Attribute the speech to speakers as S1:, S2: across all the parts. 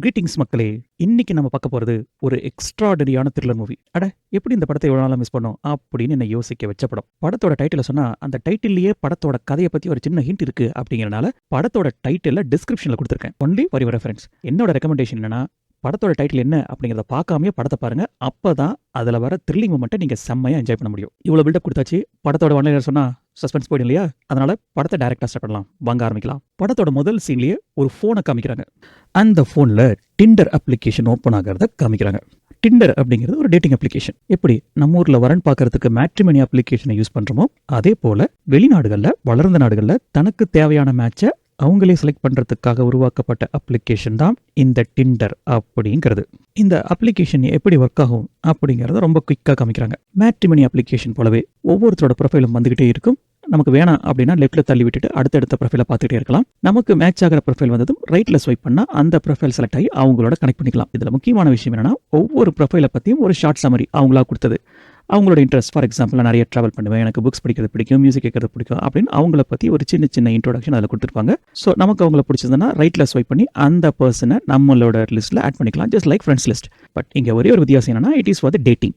S1: Greetings மக்களே! இன்னைக்கு நம்ம பார்க்க போறது ஒரு எக்ஸ்ட்ரார்டினரியான த்ரில்லர் மூவி. அட! எப்படி இந்த படத்த இவ்வளவு நாளா மிஸ் பண்ணோம்? அப்படின்னு என்ன யோசிக்க வச்ச படம். படத்தோட டைட்டில சொன்னா, அந்த டைட்டில்லயே படத்தோட கதைய பத்தி ஒரு சின்ன ஹிண்ட் இருக்கு அப்படிங்கிறனால, படத்தோட டைட்டில டிஸ்கிரிப்ஷன்ல குடுத்திருக்கேன். Only for your reference. என்னோட ரெக்கமெண்டேஷன் என்னன்னா, படத்தோட டைட்டில் என்ன அப்படிங்கிறத பார்க்காமயே படத்த பாருங்க. அப்பதான் அதுல வர த்ரில்லிங் மொமெண்ட்ட நீங்க செம்மையா என்ஜாய் பண்ண முடியும். இவ்வளவு பில்டப் குடுத்தாச்சு. படத்தோட ஒன்லைனர் சொன்னா சஸ்பென்ஸ் போயிடும் இல்லையா? அதனால படத்த டைரக்ட்டா ஸ்டார்ட் பண்ணலாம். வாங்க ஆரம்பிக்கலாம். படத்தோட முதல் சீன்லயே ஒரு ஃபோன காமிக்கிறாங்க. அந்த ஃபோன்ல டிண்டர் அப்ளிகேஷன் ஓப்பன் ஆகிறத காமிக்கிறாங்க. டிண்டர் அப்படிங்கிறது ஒரு டேட்டிங் அப்ளிகேஷன். எப்படி நம்ம ஊர்ல வரன் பார்க்கறதுக்கு மேட்ரிமோனி அப்ளிகேஷனை யூஸ் பண்றோமோ, அதே போல வெளிநாடுகள்ல, வளர்ந்த நாடுகள்ல தனக்கு தேவையான மேட்ச அவங்களே செலக்ட் பண்றதுக்காக உருவாக்கப்பட்ட அப்ளிகேஷன் தான் இந்த டிண்டர் அப்படிங்கிறது. இந்த அப்ளிகேஷன் எப்படி ஒர்க் ஆகும் அப்படிங்கிறத ரொம்ப குயிக்கா காமிக்கிறாங்க. மேட்ரிமோனி அப்ளிகேஷன் போலவே ஒவ்வொருத்தரோட ப்ரொஃபைலும் வந்துகிட்டே இருக்கும். நமக்கு வேணாம் அப்படின்னா லெஃப்ட்ல தள்ளி விட்டுட்டு அடுத்தடுத்த ப்ரொஃபைலை பார்த்துட்டே இருக்கலாம். நமக்கு மேட்ச் ஆகிற ப்ரொஃபைல் வந்ததும் ரைட்ல ஸ்வைப் பண்ணா அந்த ப்ரொஃபைல் செலக்ட் ஆகி அவங்களோட கனெக்ட் பண்ணிக்கலாம். இதுல முக்கியமான விஷயம் என்னன்னா, ஒவ்வொரு ப்ரொஃபைலை பத்தியும் ஒரு ஷார்ட் சம்மரி அவங்களா கொடுத்தது. அவங்களோட இன்ட்ரெஸ்ட், ஃபார் எக்ஸாம்பிள் நான் நிறைய ட்ராவல் பண்ணுவேன், எனக்கு புக்ஸ் படிக்கிறது பிடிக்கும், மியூசிக் கேட்கறது பிடிக்கும் அப்படின்னு அவங்கள பற்றி ஒரு சின்ன சின்ன இன்ட்ரோடக்ஷன் அதில் கொடுத்துருப்பாங்க. ஸோ நமக்கு அவங்கள பிடிச்சதுன்னா ரைட்டில் ஸ்வைப் பண்ணி அந்த பர்சனை நம்மளோட லிஸ்ட்டில் ஆட் பண்ணிக்கலாம், just like friends list. But இங்கே ஒரே ஒரு வித்தியாசம் என்னன்னா, it is for the dating.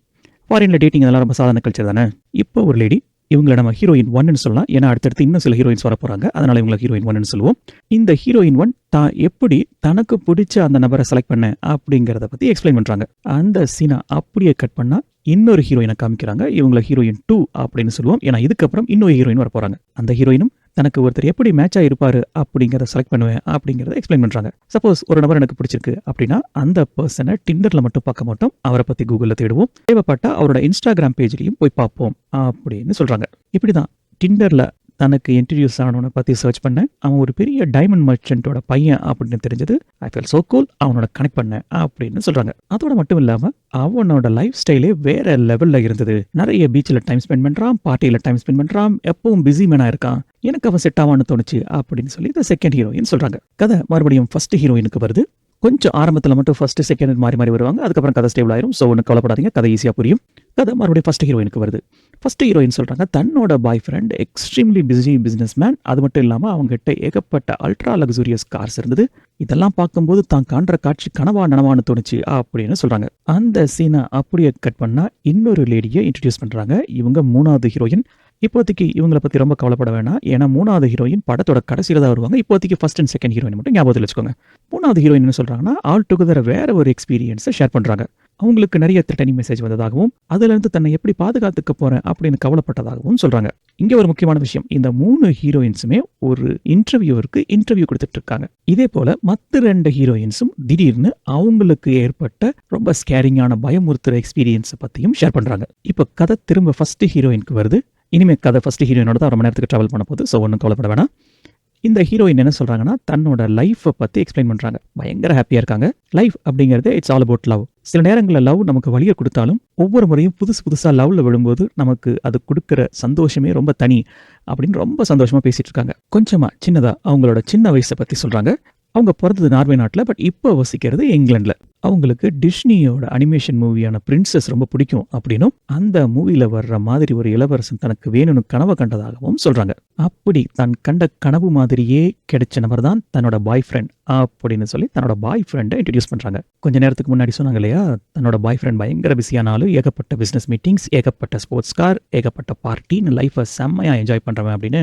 S1: ஃபாரின்ல டேட்டிங் அதெல்லாம் ரொம்ப சாதாரண கல்ச்சர் தானே. இப்போ ஒரு லேடி, இவங்களை நம்ம ஹீரோயின் 1ன்னு சொல்லலாம். ஏன்னா அடுத்தடுத்து இன்னும் சில ஹீரோயின்ஸ் வர போறாங்க, அதனால இவங்களை ஹீரோயின் 1ன்னு சொல்லுவோம். இந்த ஹீரோயின் 1 தான் எப்படி தனக்கு பிடிச்ச அந்த நபரை செலக்ட் பண்ண அப்படிங்கிறத பத்தி எக்ஸ்பிளைன் பண்றாங்க. அந்த சீனை அப்படியே கட் பண்ணா இன்னொரு ஹீரோயினை காமிக்கிறாங்க. இவங்களை ஹீரோயின் 2 அப்படின்னு சொல்லுவோம். ஏன்னா இதுக்கப்புறம் இன்னொரு ஹீரோயின் வர போறாங்க. அந்த ஹீரோயினும் தனக்கு ஒருத்தர் எப்படி மேட்சா இருப்பாரு அப்படிங்கிறத செலக்ட் பண்ணுவேன் அப்படிங்கிறத எக்ஸ்பிளைன் பண்றாங்க. சப்போஸ் ஒரு நபர் எனக்கு பிடிச்சிருக்கு அப்படின்னா அந்த பர்சனை டிண்டர்ல மட்டும் பார்க்க மாட்டோம், அவரை பத்தி கூகுள்ல தேடுவோம், தேவைப்பட்டா அவரோட இன்ஸ்டாகிராம் பேஜ்லயும் போய் பார்ப்போம் அப்படின்னு சொல்றாங்க. இப்படிதான் டிண்டர்ல தனக்கு இன்ட்ரடியூஸ் ஆனவனை பற்றி சர்ச் பண்ணேன். அவன் ஒரு பெரிய டைமண்ட் மர்ச்சன்ட்டோட பையன் அப்படின்னு தெரிஞ்சது. ஐ ஃபீல் சோ கூல், அவனோட கனெக்ட் பண்ணேன் அப்படின்னு சொல்கிறாங்க. அதோட மட்டும் இல்லாமல் அவனோட லைஃப் ஸ்டைலே வேற லெவலில் இருந்தது. நிறைய பீச்சில் டைம் ஸ்பெண்ட் பண்ணுறான், பார்ட்டியில் டைம் ஸ்பெண்ட் பண்ணுறான், எப்பவும் பிஸி மேனாக இருக்கான், எனக்கு அவன் செட் ஆவான்னு தோணுச்சு அப்படின்னு சொல்லி இந்த செகண்ட் ஹீரோயின் சொல்கிறாங்க. கதை மறுபடியும் ஃபர்ஸ்ட் ஹீரோயினுக்கு வருது. கொஞ்சம் ஆரம்பத்தில் மட்டும் ஃபர்ஸ்ட் செகண்ட் மாறி மாறி வருவாங்க. அதுக்கப்புறம் கதை ஸ்டேபிள் ஆயிரும். ஸோ ஒன்று கவலைப்படாதீங்க, கதை ஈஸியாக புரியும். கதை மறுபடியும் ஃபர்ஸ்ட் ஹீரோயினுக்கு வருது. ஃபர்ஸ்ட் ஹீரோயின் சொல்கிறாங்க, தன்னோட boyfriend extremely busy businessman. அது மட்டும் இல்லாமல் அவங்ககிட்ட ஏகப்பட்ட அல்ட்ரா லக்ஸூரியஸ் கார்ஸ் இருந்தது. இதெல்லாம் பார்க்கும்போது தான் காண்ற காட்சி கனவா நனவான்னு தோணுச்சு அப்படின்னு சொல்கிறாங்க. அந்த சீனை அப்படியே கட் பண்ணால் இன்னொரு லேடியை இன்ட்ரடியூஸ் பண்ணுறாங்க. இவங்க 3வது ஹீரோயின். இப்போதைக்கு இவங்களை பற்றி ரொம்ப கவலைப்பட வேணாம், ஏன்னா 3வது ஹீரோயின் படத்தோட கடைசியில் தான் வருவாங்க. இப்போதைக்கு ஃபர்ஸ்ட் அண்ட் செகண்ட் ஹீரோயின் மட்டும் ஞாபகத்தில் வச்சுக்கோங்க. 3வது ஹீரோயின் என்ன சொல்கிறாங்கன்னா, ஆல் டுகெதர் வேற ஒரு எக்ஸ்பீரியன்ஸை ஷேர் பண்ணுறாங்க. அவங்களுக்கு நிறைய த்ரெட்டனிங் மெசேஜ் வந்ததாகவும் அதிலிருந்து தன்னை எப்படி பாதுகாத்துக்க போறேன் அப்படின்னு கவலைப்பட்டதாகவும் சொல்றாங்க. இங்க ஒரு முக்கியமான விஷயம், இந்த 3 ஹீரோயின்ஸுமே ஒரு இன்டர்வியூவருக்கு இன்டர்வியூ கொடுத்துட்டு இருக்காங்க. இதே போல மற்ற 2 ஹீரோயின்ஸும் திடீர்னு அவங்களுக்கு ஏற்பட்ட ரொம்ப ஸ்கேரிங்கான பயமுறுத்துற எக்ஸ்பீரியன்ஸை பத்தியும் ஷேர் பண்றாங்க. இப்போ கதை திரும்ப ஃபர்ஸ்ட் ஹீரோயினுக்கு வருது. இனிமே கதை ஃபர்ஸ்ட் ஹீரோயினோட தான் ரொம்ப நேரத்துக்கு டிராவல் பண்ண போகுது. ஸோ ஒன்றும் கவலைப்பட வேணாம். இந்த ஹீரோயின் என்ன சொல்றாங்கன்னா, தன்னோட லைஃப்பை பற்றி எக்ஸ்பிளைன் பண்ணுறாங்க. பயங்கர ஹாப்பியாக இருக்காங்க. லைஃப் அப்படிங்கிறது இட்ஸ் ஆல் அபவுட் லவ். சில நேரங்களில் லவ் நமக்கு வலியை கொடுத்தாலும் ஒவ்வொரு முறையும் புதுசாக லவ்வில் விழும்போது நமக்கு அது கொடுக்குற சந்தோஷமே ரொம்ப தனி அப்படின்னு ரொம்ப சந்தோஷமாக பேசிட்டு இருக்காங்க. கொஞ்சமாக சின்னதாக அவங்களோட சின்ன வயசை பற்றி சொல்கிறாங்க. அவங்க பிறந்தது நார்வே நாட்டில், பட் இப்போ வசிக்கிறது இங்கிலாண்டில். அவங்களுக்கு டிஸ்னியோட அனிமேஷன் மூவியான பிரின்சஸ் ரொம்ப பிடிக்கும் அப்படின்னும் அந்த மூவியில் வர்ற மாதிரி ஒரு இளவரசன் தனக்கு வேணும்னு கனவு கண்டதாகவும் சொல்கிறாங்க. அப்படி தான் கண்ட கனவு மாதிரியே கிடைச்ச நபர் தான் தன்னோட பாய் ஃப்ரெண்ட் அப்படின்னு சொல்லி தன்னோட பாய் ஃப்ரெண்டை இன்ட்ரடியூஸ் பண்ணுறாங்க. கொஞ்ச நேரத்துக்கு முன்னாடி சொன்னாங்க இல்லையா, தன்னோட பாய் ஃப்ரெண்ட் பயங்கர பிஸியானாலும் ஏகப்பட்ட பிஸ்னஸ் மீட்டிங்ஸ், ஏகப்பட்ட ஸ்போர்ட்ஸ் கார், ஏகப்பட்ட பார்ட்டின்னு லைஃப்பை செம்மையாக என்ஜாய் பண்ணுறவன் அப்படின்னு.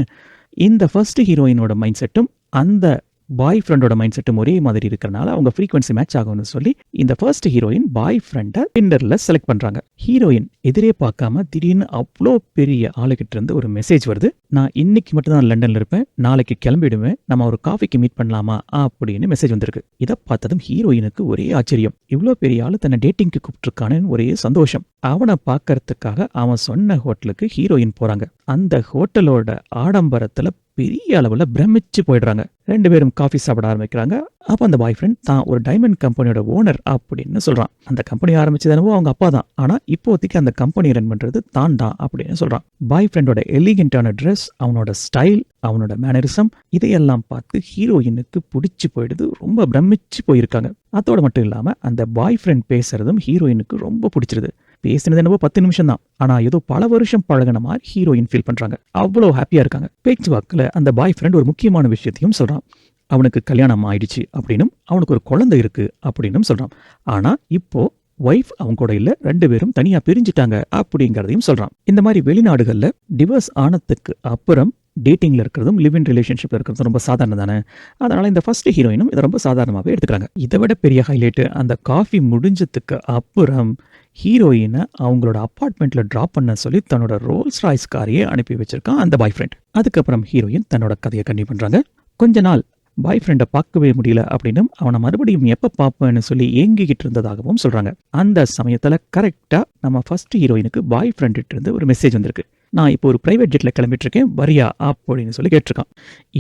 S1: இந்த ஃபர்ஸ்ட் ஹீரோயினோட மைண்ட் செட்டும் அந்த பாய் ஃப்ரெண்டோட மைண்ட் செட்டும் ஒரே மாதிரி இருக்கிறனால அவங்க ஃப்ரீக்வன்சி மேட்ச் ஆகும்னு சொல்லி இந்த ஃபர்ஸ்ட் ஹீரோயின் பாய் ஃப்ரெண்டை டிண்டர்ல செலக்ட் பண்றாங்க. ஹீரோயின் எதிரே பார்க்காம திடீர்னு அவ்வளோ பெரிய ஆளுகிட்ட இருந்து ஒரு மெசேஜ் வருது. நான் இன்னைக்கு மட்டும் தான் லண்டன்ல இருப்பேன், நாளைக்கு கிளம்பிடுவேன், நம்ம ஒரு காஃபிக்கு மீட் பண்ணலாமா அப்படின்னு மெசேஜ் வந்திருக்கு. இதை பார்த்ததும் ஹீரோயினுக்கு ஒரே ஆச்சரியம். இவ்வளோ பெரிய ஆளு தன்னை டேட்டிங்க்கு கூப்பிட்டுருக்கானு ஒரே சந்தோஷம். அவனை பார்க்கறதுக்காக அவன் சொன்ன ஹோட்டலுக்கு ஹீரோயின் போறாங்க. அந்த ஹோட்டலோட ஆடம்பரத்துல பெரிய அளவுல பிரமிச்சு போயிடுறாங்க. 2 பேரும் காஃபி சாப்பிட ஆரம்பிக்கிறாங்க. அப்போ அந்த பாய் ஃப்ரெண்ட் தான் ஒரு டைமண்ட் கம்பெனியோட ஓனர் அப்படின்னு சொல்றான். அந்த கம்பெனி ஆரம்பிச்சதுனவோ அவங்க அப்பா தான், ஆனா இப்போதைக்கு அந்த கம்பெனி ரன் பண்றது தான் அப்படின்னு சொல்றான். பாய் ஃப்ரெண்டோட எலிகென்டான ட்ரெஸ், அவனோட ஸ்டைல், அவனோட மேனரிசம், இதையெல்லாம் பார்த்து ஹீரோயினுக்கு பிடிச்சு போயிடுது. ரொம்ப பிரமிச்சு போயிருக்காங்க. அதோட மட்டும் இல்லாம அந்த பாய் ஃப்ரெண்ட் பேசுறதும் ஹீரோயினுக்கு ரொம்ப பிடிச்சிருது. பேசினது என்னவோ 10 நிமிஷம் தான், ஆனா ஏதோ பல வருஷம் பழகின மாதிரி ஹீரோயின் ஃபீல் பண்றாங்க. அவ்வளோ ஹாப்பியா இருக்காங்க. பேச்சு வாக்குல அந்த பாய் ஃப்ரெண்ட் ஒரு முக்கியமான விஷயத்தையும் சொல்றான். அவனுக்கு கல்யாணம் ஆயிடுச்சு அப்படின்னும் அவனுக்கு ஒரு குழந்தை இருக்கு அப்படின்னும் சொல்றான். ஆனா இப்போ ஒய்ஃப் அவங்க கூட இல்ல, 2 பேரும் தனியா பிரிஞ்சுட்டாங்க அப்படிங்கிறதையும் சொல்றான். இந்த மாதிரி வெளிநாடுகள்ல டிவோர்ஸ் ஆனதுக்கு அப்புறம் டேட்டிங்ல இருக்கிறதும் லிவ் இன் ரிலேஷன்ஷிப்ல இருக்கிறதும் ரொம்ப சாதாரணம் தானே. அதனால இந்த ஃபர்ஸ்ட் ஹீரோயினும் இதை ரொம்ப சாதாரணமாகவே எடுத்துக்கிறாங்க. இதை விட பெரிய ஹைலைட், அந்த காஃபி முடிஞ்சதுக்கு அப்புறம் ஹீரோயினை அவங்களோட அப்பார்ட்மெண்ட்ல டிராப் பண்ண சொல்லி தன்னோட ரோல்ஸ் ராய்ஸ் காரையே அனுப்பி வச்சிருக்கான் அந்த பாய் ஃப்ரெண்ட். அதுக்கப்புறம் ஹீரோயின் தன்னோட கதையை கண்டினியூ பண்றாங்க. கொஞ்ச நாள் பாய் ஃப்ரெண்டை பார்க்கவே முடியல அப்படின்னும் அவனை மறுபடியும் எப்போ பார்ப்பேன்னு சொல்லி ஏங்கிக்கிட்டு இருந்ததாகவும் சொல்றாங்க. அந்த சமயத்தில் கரெக்டாக நம்ம ஃபர்ஸ்ட் ஹீரோயினுக்கு பாய் ஃப்ரெண்ட்கிட்ட இருந்து ஒரு மெசேஜ் வந்திருக்கு. நான் இப்போ ஒரு பிரைவேட் ஜெட்ல கிளம்பிட்டு இருக்கேன், வரியா அப்படின்னு சொல்லி கேட்டிருக்கான்.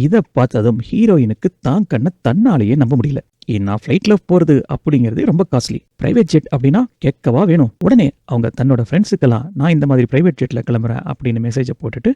S1: இதை பார்த்ததும் ஹீரோயினுக்கு தான் கண்ணை தன்னாலேயே நம்ப முடியல. ஏன்னா ஃப்ளைட்டில் போகிறது அப்படிங்கிறது ரொம்ப காஸ்ட்லி. பிரைவேட் ஜெட் அப்படின்னா கேட்கவா வேணும். உடனே அவங்க தன்னோட ஃப்ரெண்ட்ஸுக்கெல்லாம் நான் இந்த மாதிரி பிரைவேட் ஜெட்டில் கிளம்புறேன் அப்படின்னு மெசேஜை போட்டுட்டு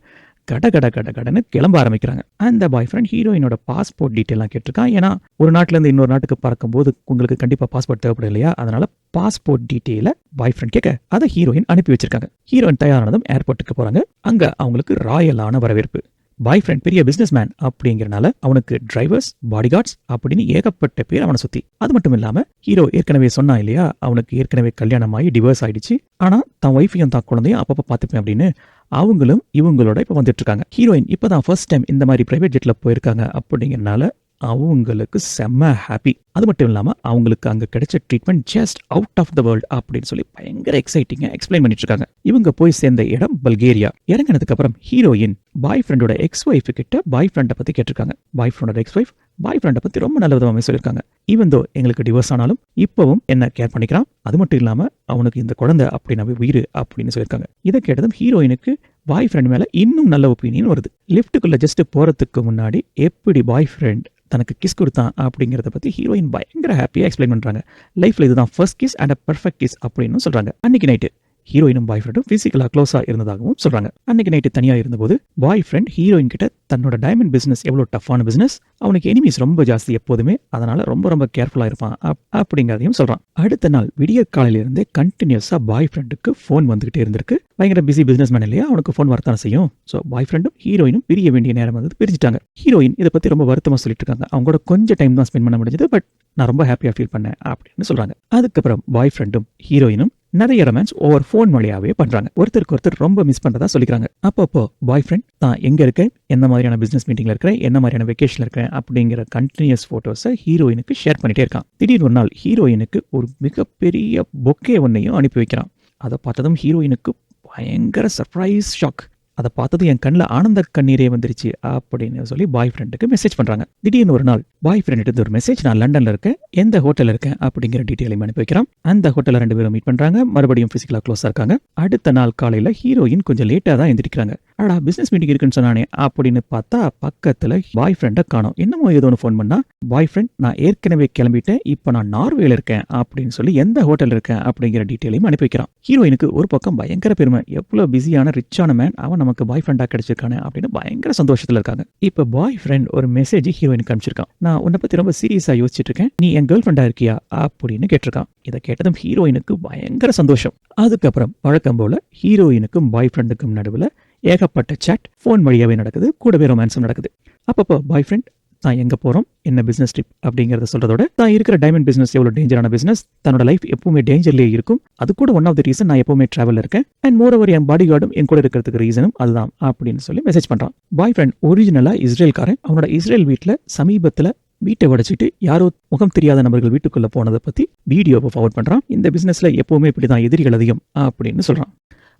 S1: கடன்னு கிளம்ப ஆரம்பிக்கிறாங்க. அந்த பாய் ஃப்ரெண்ட் ஹீரோயினோட பாஸ்போர்ட் டீட்டெயிலாம் கேட்டிருக்கான். ஏன்னா ஒரு நாட்டிலேருந்து இன்னொரு நாட்டுக்கு பறக்கும்போது உங்களுக்கு கண்டிப்பாக பாஸ்போர்ட் தேவைப்படும் இல்லையா. அதனால பாஸ்போர்ட் டீட்டெயிலை பாய் ஃப்ரெண்ட் கேட்க அதை ஹீரோயின் அனுப்பி வச்சிருக்காங்க. ஹீரோயின் தயாரானதும் ஏர்போர்ட்டுக்கு போறாங்க. அங்க அவங்களுக்கு ராயலான வரவேற்பு. பாய் ஃப்ரெண்ட் பெரிய பிசினஸ் மேன் அப்படிங்கிறனால அவனுக்கு டிரைவர்ஸ், பாடிகார்ட்ஸ் அப்படின்னு ஏகப்பட்ட பேர் அவனை சுத்தி. அது மட்டும் இல்லாம ஹீரோ ஏற்கனவே சொன்னா இல்லையா, அவனுக்கு ஏற்கனவே கல்யாணம் ஆகி டிவோர்ஸ் ஆயிடுச்சு. ஆனா தன் ஒய்ஃபையும் தான் குழந்தையும் அப்பப்போ பார்த்துப்பேன் அப்படின்னு அவங்களும் இவங்களோட இப்போ வந்துட்டு இருக்காங்க. ஹீரோயின் இப்பதான் ஃபர்ஸ்ட் டைம் இந்த மாதிரி பிரைவேட் ஜெட்ல போயிருக்காங்க அப்படிங்கிறனால அவங்களுக்கு செம்ம ஹாப்பி. அது மட்டும் இல்லாம அவங்களுக்கு அங்க கிடைச்ச treatment just out of the world அப்படின்னு சொல்லி பயங்கர எக்ஸைட்டிங்கா எக்ஸ்பிளைன் பண்ணிட்டு இருக்காங்க. இவங்க போய் சேர்ந்த இடம் பல்கேரியா. இறங்கினதுக்கு அப்புறம் ஹீரோயின் பாய் ஃப்ரெண்டோட எக்ஸ் ஒய்ஃப் கிட்ட பாய் ஃப்ரெண்டை பத்தி கேட்டிருக்காங்க. பாய் ஃப்ரெண்டோட எக்ஸ் ஒய்ஃப் பாய் ஃப்ரெண்டை பத்தி ரொம்ப நல்ல விதமாகவே சொல்லியிருக்காங்க. ஈவன் தோ எங்களுக்கு டிவோர்ஸ் ஆனாலும் இப்பவும் என்ன கேர் பண்ணிக்கிறான், அது மட்டும் இல்லாம அவனுக்கு இந்த குழந்தை அப்படின்னாவே உயிர் அப்படின்னு சொல்லியிருக்காங்க. இதை கேட்டதும் ஹீரோயினுக்கு பாய் ஃப்ரெண்ட் மேல இன்னும் நல்ல ஒப்பீனியன் வருது. லிஃப்ட்டுக்குள்ள ஜஸ்ட் போறதுக்கு முன்னாடி எப்படி பாய் ஃப்ரெண்ட் தனக்கு கிஸ் கொடுத்தான் அப்படிங்கிறத பத்தி ஹீரோயின் பயங்கர ஹாப்பியா எக்ஸ்பிளைன் பண்றாங்க. லைஃப்ல இதுதான் first kiss and a perfect kiss அப்படின்னு சொல்றாங்க. அன்னைக்கு நைட்டு ஹீரோயினும் பாய் ஃப்ரெண்டும் பிசிக்கலா க்ளோஸா இருந்ததாகவும் சொல்றாங்க. அன்னைக்கு நைட்டு தனியா இருந்தபோது பாய் ஃப்ரெண்ட் ஹீரோயின் கிட்ட தன்னோட டைமண்ட் பிசினஸ் எவ்வளவு டஃப்பான பிசினஸ், அவனுக்கு எனிமீஸ் ரொம்ப ஜாஸ்தி எப்போதுமே, அதனால ரொம்ப கேர்ஃபுல்லா இருப்பான் அப்படிங்கிறதையும் சொல்றான். அடுத்த நாள் விடிய காலையில இருந்தே கண்டினியூஸா பாய் ஃப்ரெண்டுக்கு ஃபோன் வந்துகிட்டே இருந்திருக்கு. பயங்கர பிஸி பிசினஸ் மேன் இல்லையா, அவனுக்கு ஃபோன் வரத்தான செய்யும். ஸோ பாய் ஃப்ரெண்டும் ஹீரோயினும் பிரிய வேண்டிய நேரம் வந்து பிரிஞ்சுட்டாங்க. ஹீரோயின் இதை பத்தி ரொம்ப வருத்தமா சொல்லிட்டு இருக்காங்க. அவங்க கூட கொஞ்சம் டைம் தான் ஸ்பெண்ட் பண்ண முடிஞ்சது, பட் நான் ரொம்ப ஹாப்பியா ஃபீல் பண்ணேன் அப்படின்னு சொல்றாங்க. அதுக்கப்புறம் பாய் ஃப்ரெண்டும் ஹீரோயினும் நிறைய ரொமான்ஸ் ஓவர் ஃபோன் வழியாவே பண்றாங்க. ஒருத்தருக்கு ஒருத்தர் ரொம்ப மிஸ் பண்றதா சொல்லிக்கிறாங்க. அப்பப்போ பாய் ஃப்ரெண்ட் தான் எங்க இருக்கேன், என்ன மாதிரியான பிசினஸ் மீட்டிங்ல இருக்கிறேன், என்ன மாதிரியான வெக்கேஷன்ல இருக்கிறேன் அப்படிங்கிற கண்டினியூஸ் போட்டோஸை ஹீரோயினுக்கு ஷேர் பண்ணிட்டே இருக்கான். திடீர்னு ஒரு நாள் ஹீரோயினுக்கு ஒரு மிகப்பெரிய பொக்கே ஒன்னையும் அனுப்பி வைக்கிறான். அதை பார்த்ததும் ஹீரோயினுக்கு பயங்கர சர்ப்ரைஸ் ஷாக். அதை பார்த்தது என் கண்ணில் ஆனந்த கண்ணீரே வந்துருச்சு அப்படின்னு சொல்லி பாய் ஃப்ரெண்டுக்கு மெசேஜ் பண்றாங்க. திடீர்னு ஒரு நாள் பாய் ஃப்ரெண்ட் ஒரு மெசேஜ், நான் லண்டன்ல இருக்கேன், எந்த ஹோட்டல்ல இருக்கேன் அப்படிங்கிற டீட்டெயிலையும் அனுப்பி வைக்கிறான். அந்த ஹோட்டல்ல 2 பேரும் மீட் பண்றாங்க. மறுபடியும் பிசிக்கலா க்ளோஸா இருக்காங்க. அடுத்த நாள் காலையில ஹீரோயின் கொஞ்சம் லேட்டா தான் எந்திரிக்கிறாங்க. அடா பிசினஸ் மீட்டிங் இருக்குன்னு சொன்னானே அப்படின்னு பார்த்தா பக்கத்துல பாய் ஃப்ரெண்டை காணோம். என்னமோ ஏதோ ஒன்று ஃபோன் பண்ணா, பாய் ஃப்ரெண்ட் நான் ஏற்கனவே கிளம்பிட்டேன், இப்போ நான் நார்வேல இருக்கேன் அப்படின்னு சொல்லி எந்த ஹோட்டல் இருக்கேன் அப்படிங்கிற டீட்டெயிலையும் அனுப்பி வைக்கிறான். ஹீரோயினுக்கு ஒரு பக்கம் பயங்கர பெருமை, எவ்வளவு பிஸியான ரிச்சான மேன் அவன் நமக்கு பாய் ஃப்ரெண்டா கிடைச்சிருக்கானே அப்படின்னு பயங்கர சந்தோஷத்துல இருக்காங்க. இப்போ பாய் ஃப்ரெண்ட் ஒரு மெசேஜ் ஹீரோயினுக்கு அனுப்பிச்சிருக்கான். நான் உன்னை பத்தி ரொம்ப சீரியஸா யோசிச்சுட்டு இருக்கேன், நீ என் கேர்ள் ஃப்ரெண்டா இருக்கியா அப்படின்னு கேட்டிருக்கான். இதை கேட்டதும் ஹீரோயினுக்கு பயங்கர சந்தோஷம். அதுக்கப்புறம் வழக்கம் போல ஹீரோயினுக்கும் பாய் ஃப்ரெண்டுக்கும் நடுவில் ஏகப்பட்ட சாட் ஃபோன் வழியாவே நடக்குது. கூடவே ரொமான்ஸும் நடக்குது. அப்பப்போ பாய் ஃப்ரெண்ட் தான் எங்க போறோம், என்ன பிசினஸ் ட்ரிப் அப்படிங்கறத சொல்றதோட தான் இருக்கிற டைமண்ட் பிசினஸ் எவ்வளவு டேஞ்சரான பிசினஸ், தன்னோட லைஃப் எப்பவுமே டேஞ்சர்லேயே இருக்கும், அது கூட ஒன் ஆஃப் த ரீசன் நான் எப்பவுமே டிராவல் இருக்கேன், அண்ட் மோர் ஓவர் என் பாடி கார்டும் என் கூட இருக்கிறதுக்கு ரீசனும் அதுதான் அப்படின்னு சொல்லி மெசேஜ் பண்றான். பாய் ஃப்ரெண்ட் ஒரிஜினலா இஸ்ரேல்காரன். அவனோட இஸ்ரேல் வீட்டில் சமீபத்தில் வீட்டை உடைச்சிட்டு யாரோ முகம் தெரியாத நபர்கள் வீட்டுக்குள்ள போனதை பத்தி வீடியோவை ஃபார்வர்ட் பண்றான். இந்த பிசினஸ்ல எப்பவுமே இப்படிதான் எதிரிகள் அதிகம் அப்படின்னு சொல்றான்.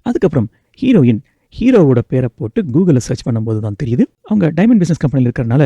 S1: அதுக்கப்புறம் ஹீரோயின் ஹீரோவோட பேரை போட்டு கூகுளில் சர்ச் பண்ணும்போது தான் தெரியுது அவங்க டைமண்ட் பிசினஸ் கம்பெனியில் இருக்கிறனால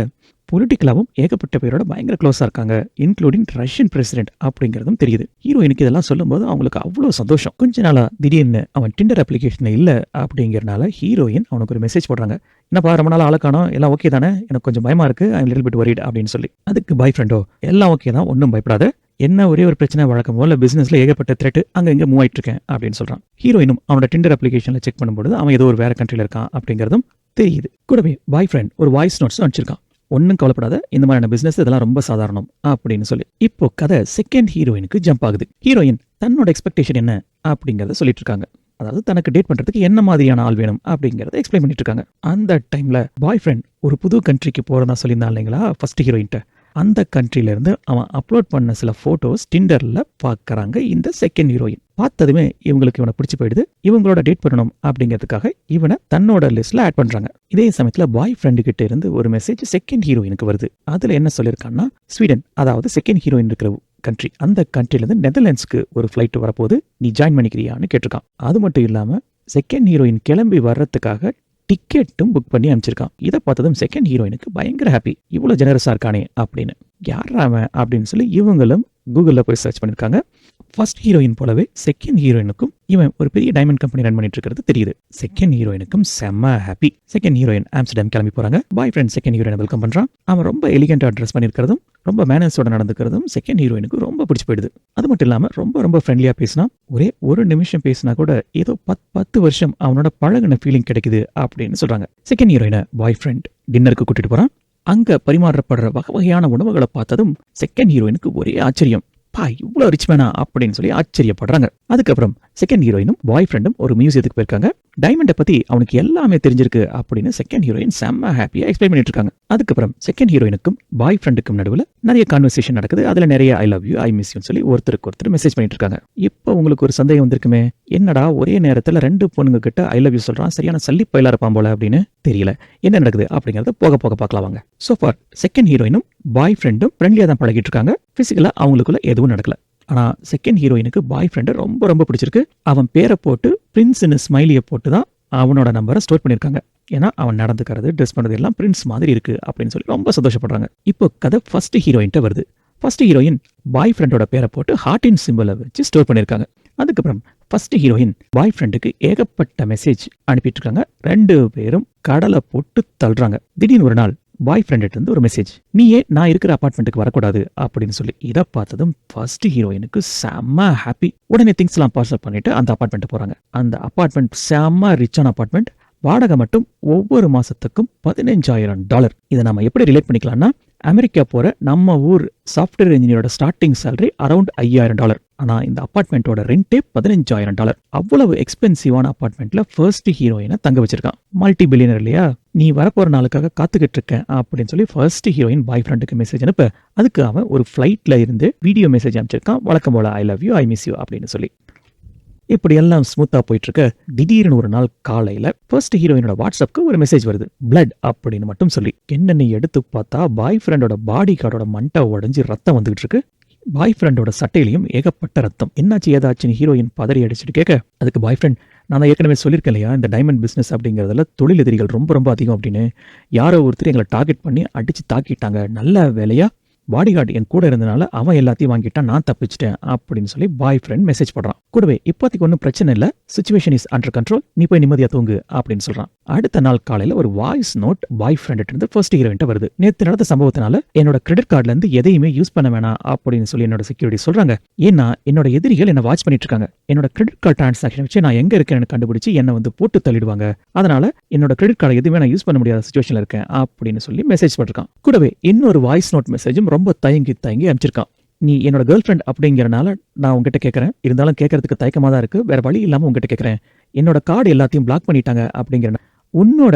S1: பொலிட்டிக்கலாவும் ஏகப்பட்ட பேரோட பயங்கர க்ளோஸாக இருக்காங்க, இன்க்ளூடிங் ரஷ்யன் பிரசிடென்ட் அப்படிங்கிறதும் தெரியுது. ஹீரோயினுக்கு இதெல்லாம் சொல்லும்போது அவங்களுக்கு அவ்வளோ சந்தோஷம். கொஞ்ச நாளா திடீர்னு அவன் டிண்டர் அப்ளிகேஷன் இல்லை அப்படிங்கிறனால ஹீரோயின் அவனுக்கு ஒரு மெசேஜ் போடுறாங்க. என்னப்பா ரொம்ப நாள் ஆளக்கானோ, எல்லாம் ஓகே தானே, எனக்கு கொஞ்சம் பயமா இருக்கு, ஐ லிட்டில் பிட் வரிட் அப்படின்னு சொல்லி. அதுக்கு பாய் ஃப்ரெண்டோ எல்லாம் ஓகே தான், ஒன்றும் பயப்படாத, என்ன ஒரே ஒரு பிரச்சனை, வழக்கம் போல பிசினஸ்ல ஏகப்பட்ட த்ரெட், அங்க இங்க மூவ் ஆயிட்டு இருக்கேன் அப்படின்னு சொல்றான். ஹீரோயினும் அவனோட டிண்டர் அப்ளிகேஷன்ல செக் பண்ணும்போது அவன் ஏதோ ஒரு வேற கண்ட்ரில இருக்கான் அப்படிங்கிறதும் தெரியுது. கூடவே பாய் ஃப்ரெண்ட் ஒரு வாய்ஸ் நோட்ஸ் அனுப்பிச்சிருக்கான். ஒன்னும் கவலைப்படாத, இந்த மாதிரியான பிசினஸ் இதெல்லாம் ரொம்ப சாதாரணம் அப்படின்னு சொல்லி. இப்போ கதை செகண்ட் ஹீரோயினுக்கு ஜம்ப் ஆகுது. ஹீரோயின் தன்னோட எக்ஸ்பெக்டேஷன் என்ன அப்படிங்கறத சொல்லிட்டு இருக்காங்க. அதாவது தனக்கு டேட் பண்றதுக்கு என்ன மாதிரியான ஆள் வேணும் அப்படிங்கறத எக்ஸ்பிளைன் பண்ணிட்டு இருக்காங்க. அந்த டைம்ல பாய் ஃப்ரெண்ட் ஒரு புது கண்ட்ரிக்கு போறதா சொல்லியிருந்தா இல்லைங்களா ஃபர்ஸ்ட் ஹீரோயின்ட்ட, அந்த கண்ட்ரில இருந்து அவன் அப்லோட் பண்ண சில போட்டோஸ் டிண்டர்ல பார்க்கறாங்க இந்த செகண்ட் ஹீரோயின். பார்த்ததுமே இவங்களுக்கு இவனை பிடிச்சு போயிடுது. இவங்களோட டேட் பண்ணணும் அப்படிங்கிறதுக்காக இவனை தன்னோட லிஸ்ட்ல ஆட் பண்றாங்க. இதே சமயத்துல பாய் ஃப்ரெண்டு கிட்ட இருந்து ஒரு மெசேஜ் செகண்ட் ஹீரோயினுக்கு வருது. அதுல என்ன சொல்லியிருக்கான்னா, ஸ்வீடன், அதாவது செகண்ட் ஹீரோயின் இருக்கிற கண்ட்ரி, அந்த கண்ட்ரிலேருந்து நெதர்லாண்ட்ஸ்க்கு ஒரு ஃப்ளைட் வரப்போது, நீ ஜாயின் பண்ணிக்கிறியான்னு கேட்டிருக்கான். அது மட்டும் இல்லாம செகண்ட் ஹீரோயின் கிளம்பி வர்றதுக்காக டிக்கெட்டும் புக் பண்ணி அனுப்பிச்சிருக்கான். இதை பார்த்ததும் செகண்ட் ஹீரோயினுக்கு பயங்கர ஹாப்பி. இவ்வளோ ஜெனரஸா இருக்கானே அப்படின்னு. யாரா அவன் அப்படின்னு சொல்லி இவங்களும் கூகுளில் போய் சர்ச் பண்ணியிருக்காங்க. ஃபர்ஸ்ட் ஹீரோயின் போலவே செகண்ட் ஹீரோயினுக்கும் இவன் ஒரு பெரிய டைமண்ட் கம்பெனி ரன் பண்ணிட்டு இருக்கிறது தெரியுது. செகண்ட் ஹீரோயினுக்கும் செம்ம ஹாப்பி. செகண்ட் ஹீரோயின் ஆம்ஸ்டர்டாம் கிளம்பி போறாங்க. பாய் ஃப்ரெண்ட் செகண்ட் ஹீரோயினை வெல்கம் பண்றான். அவன் ரொம்ப எலிகென்டா ட்ரெஸ் பண்ணியிருக்கிறதும் ரொம்ப மேனர்ஸோட நடந்துக்கிறதும் செகண்ட் ஹீரோயினுக்கு ரொம்ப பிடிச்சி போயிடுது. அது மட்டும் இல்லாம ரொம்ப ஃப்ரெண்ட்லியா பேசினா, ஒரே ஒரு நிமிஷம் பேசினா கூட ஏதோ 10 வருஷம் அவனோட பழகின ஃபீலிங் கிடைக்குது அப்படின்னு சொல்றாங்க. செகண்ட் ஹீரோயினை பாய் ஃப்ரெண்ட் டின்னருக்கு கூட்டிட்டு போறான். அங்க பரிமாறப்படுற வகையான உணவுகளை பார்த்ததும் செகண்ட் ஹீரோயினுக்கு ஒரே ஆச்சரியம். பா, இவ்வளோ ரிச் மேனா அப்படின்னு சொல்லி ஆச்சரியப்படுறாங்க. அதுக்கப்புறம் செகண்ட் ஹீரோயினும் பாய் ஃப்ரெண்டும் ஒரு மியூசியத்துக்கு போயிருக்காங்க. டைமண்டை பத்தி அவனுக்கு எல்லாமே தெரிஞ்சிருக்கு அப்படின்னு செகண்ட் ஹீரோயின் செம்ம ஹாப்பியா எக்ஸ்பிளைன் பண்ணிட்டு இருக்காங்க. அதுக்கப்புறம் செகண்ட் ஹீரோயினுக்கும் பாய் ஃப்ரெண்டுக்கும் நடுவில் நிறைய கான்வர்சேஷன் நடக்குது. அதுல நிறைய I love you, I miss யூன்னு சொல்லி ஒருத்தருக்கு ஒருத்தர் மெசேஜ் பண்ணிட்டு இருக்காங்க. இப்போ உங்களுக்கு ஒரு சந்தேகம் வந்திருக்குமே, என்னடா ஒரே நேரத்துல 2 பொண்ணுங்க கிட்ட ஐ லவ் யூ சொல்றான், சரியான சல்லி பயிலா இருப்பான் போல அப்படின்னு. தெரியல என்ன நடக்குது அப்படிங்கறத போக போக பார்க்கலாம் வாங்க. சோ ஃபார் செகண்ட் ஹீரோயினும் பாய் ஃப்ரெண்டும் ஃப்ரெண்ட்லியா தான் பழகிட்டு இருக்காங்க. பிசிக்கலா அவங்களுக்குள்ள எதுவும் நடக்கல. ஆனா செகண்ட் ஹீரோயினுக்கு பாய் ஃப்ரெண்டை ரொம்ப பிடிச்சிருக்கு. அவன் பேரை போட்டு பிரின்ஸ்னு ஸ்மைலியை போட்டு தான் அவனோட நம்பரை ஸ்டோர் பண்ணியிருக்காங்க. ஏன்னா அவன் நடந்துக்கிறது, ட்ரெஸ் பண்ணது எல்லாம் பிரின்ஸ் மாதிரி இருக்கு அப்படின்னு சொல்லி ரொம்ப சந்தோஷப்படுறாங்க. இப்போ கதை ஃபர்ஸ்ட் ஹீரோயின்ட்ட வருது. ஃபர்ஸ்ட் ஹீரோயின் பாய் ஃப்ரெண்டோட பேரை போட்டு ஹார்ட்டின் சிம்பிளை வச்சு ஸ்டோர் பண்ணியிருக்காங்க. அதுக்கப்புறம் ஃபர்ஸ்ட் ஹீரோயின் பாய் ஃப்ரெண்டுக்கு ஏகப்பட்ட மெசேஜ் அனுப்பிட்டு இருக்காங்க. 2 பேரும் கடலை போட்டு தள்ளுறாங்க. திடீர்னு ஒரு நாள் பாய் ஃப்ரெண்ட் இருந்து ஒரு மெசேஜ், நீயே நான் இருக்கிற அபார்ட்மெண்ட்டுக்கு வரக்கூடாது அப்படின்னு சொல்லி. இதை பார்த்ததும் ஃபர்ஸ்ட் ஹீரோயினுக்கு செம்ம ஹாப்பி. உடனே திங்ஸ் எல்லாம் பார்சல் பண்ணிட்டு அந்த அபார்ட்மெண்ட் போறாங்க. அந்த அபார்ட்மெண்ட் செம்ம ரிச்சான அபார்ட்மெண்ட். வாடகை மட்டும் ஒவ்வொரு மாசத்துக்கும் $15,000. இதை நம்ம எப்படி ரிலேட் பண்ணிக்கலாம்னா, அமெரிக்கா போற நம்ம ஊர் சாஃப்ட்வேர் இன்ஜினியரோட ஸ்டார்டிங் சேலரி அரௌண்ட் $5,000. ஆனா இந்த அபார்ட்மெண்ட்டோட ரெண்டே $15,000. அவ்வளவு எக்ஸ்பென்சிவான அபார்ட்மெண்ட்ல ஃபர்ஸ்ட் ஹீரோயினை தங்க வச்சிருக்கான். மல்டி பில்லியனர் இல்லையா, நீ வரப்போற நாளுக்காக காத்துக்கிட்டு இருக்கேன் அப்படின்னு சொல்லி ஃபர்ஸ்ட் ஹீரோயின் பாய் ஃப்ரெண்டுக்கு மெசேஜ் அனுப்ப, அதுக்கு அவன் ஒரு ஃபிளைட்ல இருந்து வீடியோ மெசேஜ் அனுப்பிச்சிருக்கான். வழக்கம் போல ஐ love you, I miss you அப்படின்னு சொல்லி. இப்படி எல்லாம் ஸ்மூத்தா போயிட்டு இருக்க, திடீர்னு ஒரு நாள் காலையில ஃபர்ஸ்ட் ஹீரோயினோட வாட்ஸ்அப்க்கு ஒரு மெசேஜ் வருது. பிளட் அப்படின்னு மட்டும் சொல்லி. என்னன்னு எடுத்து பார்த்தா பாய் ஃப்ரெண்டோட பாடி கார்டோட மண்டை உடைஞ்சு ரத்தம் வந்துகிட்டு இருக்கு. பாய் ஃப்ரெண்டோட சட்டையிலையும் ஏகப்பட்ட ரத்தம். என்னாச்சு ஏதாச்சுன்னு ஹீரோயின் பதறி அடிச்சுட்டு கேட்க, அதுக்கு பாய் ஃப்ரெண்ட், நான் தான் ஏற்கனவே சொல்லியிருக்கேன் இல்லையா, இந்த டைமண்ட் பிஸ்னஸ் அப்படிங்கிறதுல தொழிலதிரிகள் ரொம்ப அதிகம் அப்படின்னு. யாரோ ஒருத்தர் எங்களை டார்கெட் பண்ணி அடிச்சு தாக்கிட்டாங்க. நல்ல வேலையா பாடிகார்டு என் கூட இருந்தனால அவன் எல்லாத்தையும் வாங்கிட்டான், நான் தப்பிச்சிட்டேன் அப்படின்னு சொல்லி பாய் ஃப்ரெண்ட் மெசேஜ் பண்றான். கூடவே இப்போதைக்கு ஒன்றும் பிரச்சனை இல்லை, சிச்சுவேஷன் இஸ் அண்டர் கண்ட்ரோல், நீ போய் நிம்மதியா தூங்கு அப்படின்னு சொல்றான். அடுத்த நாள் காலையில ஒரு வாய்ஸ் நோட் பாய் ஃப்ரெண்ட் இருந்து ஃபர்ஸ்ட் ஹீரோயின்ட்ட வருது. நேற்று நடந்த சம்பவத்தினால என்னோட கிரெடிட் கார்டுல இருந்து எதையுமே யூஸ் பண்ண வேணாம் அப்படின்னு சொல்லி என்னோட செக்யூரிட்டி சொல்றாங்க. ஏன்னா என்னோட எதிரிகள் என்ன வாட்ச் பண்ணிட்டு இருக்காங்க. என்னோட கிரெடிட் கார்டு டிரான்சாக்ஷன் வச்சு நான் எங்க இருக்கேன்னு கண்டுபிடிச்சு என்னை வந்து போட்டு தள்ளிடுவாங்க. அதனால என்னோட கிரெடிட் கார்டை எதுவுமே நான் யூஸ் பண்ண முடியாத சிச்சுவேஷன்ல இருக்கேன் அப்படின்னு சொல்லி மெசேஜ் பண்ணிருக்கான். கூடவே இன்னொரு வாய்ஸ் நோட் மெசேஜும் ரொம்ப தயங்கி அனுப்பிச்சிருக்கான். நீ என்னோட கேர்ள் ஃப்ரெண்ட் அப்படிங்கறனால நான் உங்ககிட்ட கேட்கறேன், இருந்தாலும் கேட்கறதுக்கு தயக்கமா தான் இருக்கு, வேற வழி இல்லாம உங்ககிட்ட கேட்கறேன். என்னோட கார்டு எல்லாத்தையும் பிளாக் பண்ணிட்டாங்க அப்படிங்கிற உன்னோட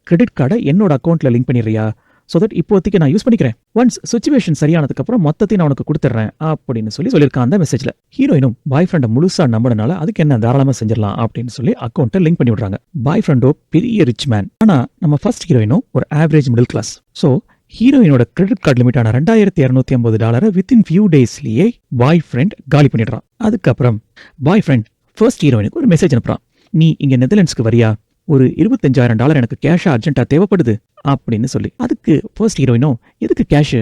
S1: கிரெடிட் கார்டை என்னோட அக்கௌண்ட்ல லிங்க் பண்ணிடுறியா, சோ தட் இப்போதைக்கு நான் யூஸ் பண்ணிக்கிறேன், ஒன்ஸ் சிச்சுவேஷன் சரியானதுக்கு அப்புறம் மொத்தத்தையும் நான் உனக்கு கொடுத்துட்றேன் அப்படின்னு சொல்லியிருக்கான் அந்த மெசேஜ்ல. ஹீரோயினும் பாய் ஃப்ரெண்டை முழுசா நம்பினால அதுக்கு என்ன தாராளமா செஞ்சிடலாம் அப்படின்னு சொல்லி அக்கௌண்ட்டை லிங்க் பண்ணி விடுறாங்க. பாய் ஃப்ரெண்டோ பெரிய ரிச் மேன், ஆனா நம்ம ஃபர்ஸ்ட் ஹீரோயினும் ஒரு ஆவரேஜ் மிடில் கிளாஸ். சோ ஹீரோயினோட கிரெடிட் கார்டு லிமிட்டான $2,250 வித்தின் ஃபியூ டேஸ்லயே பாய் ஃப்ரெண்ட் காலி பண்ணிடுறான். அதுக்கப்புறம் பாய் ஃப்ரெண்ட் ஃபர்ஸ்ட் ஹீரோயினுக்கு ஒரு மெசேஜ் அனுப்புறான். நீ இங்க நெதர்லாண்ட்ஸ்க்கு வரியா, ஒரு $25,000 எனக்கு கேஷா அர்ஜென்ட்டா தேவைப்படுது அப்படின்னு சொல்லி. அதுக்கு ஃபர்ஸ்ட் ஹீரோயினோ எதுக்கு கேஷ்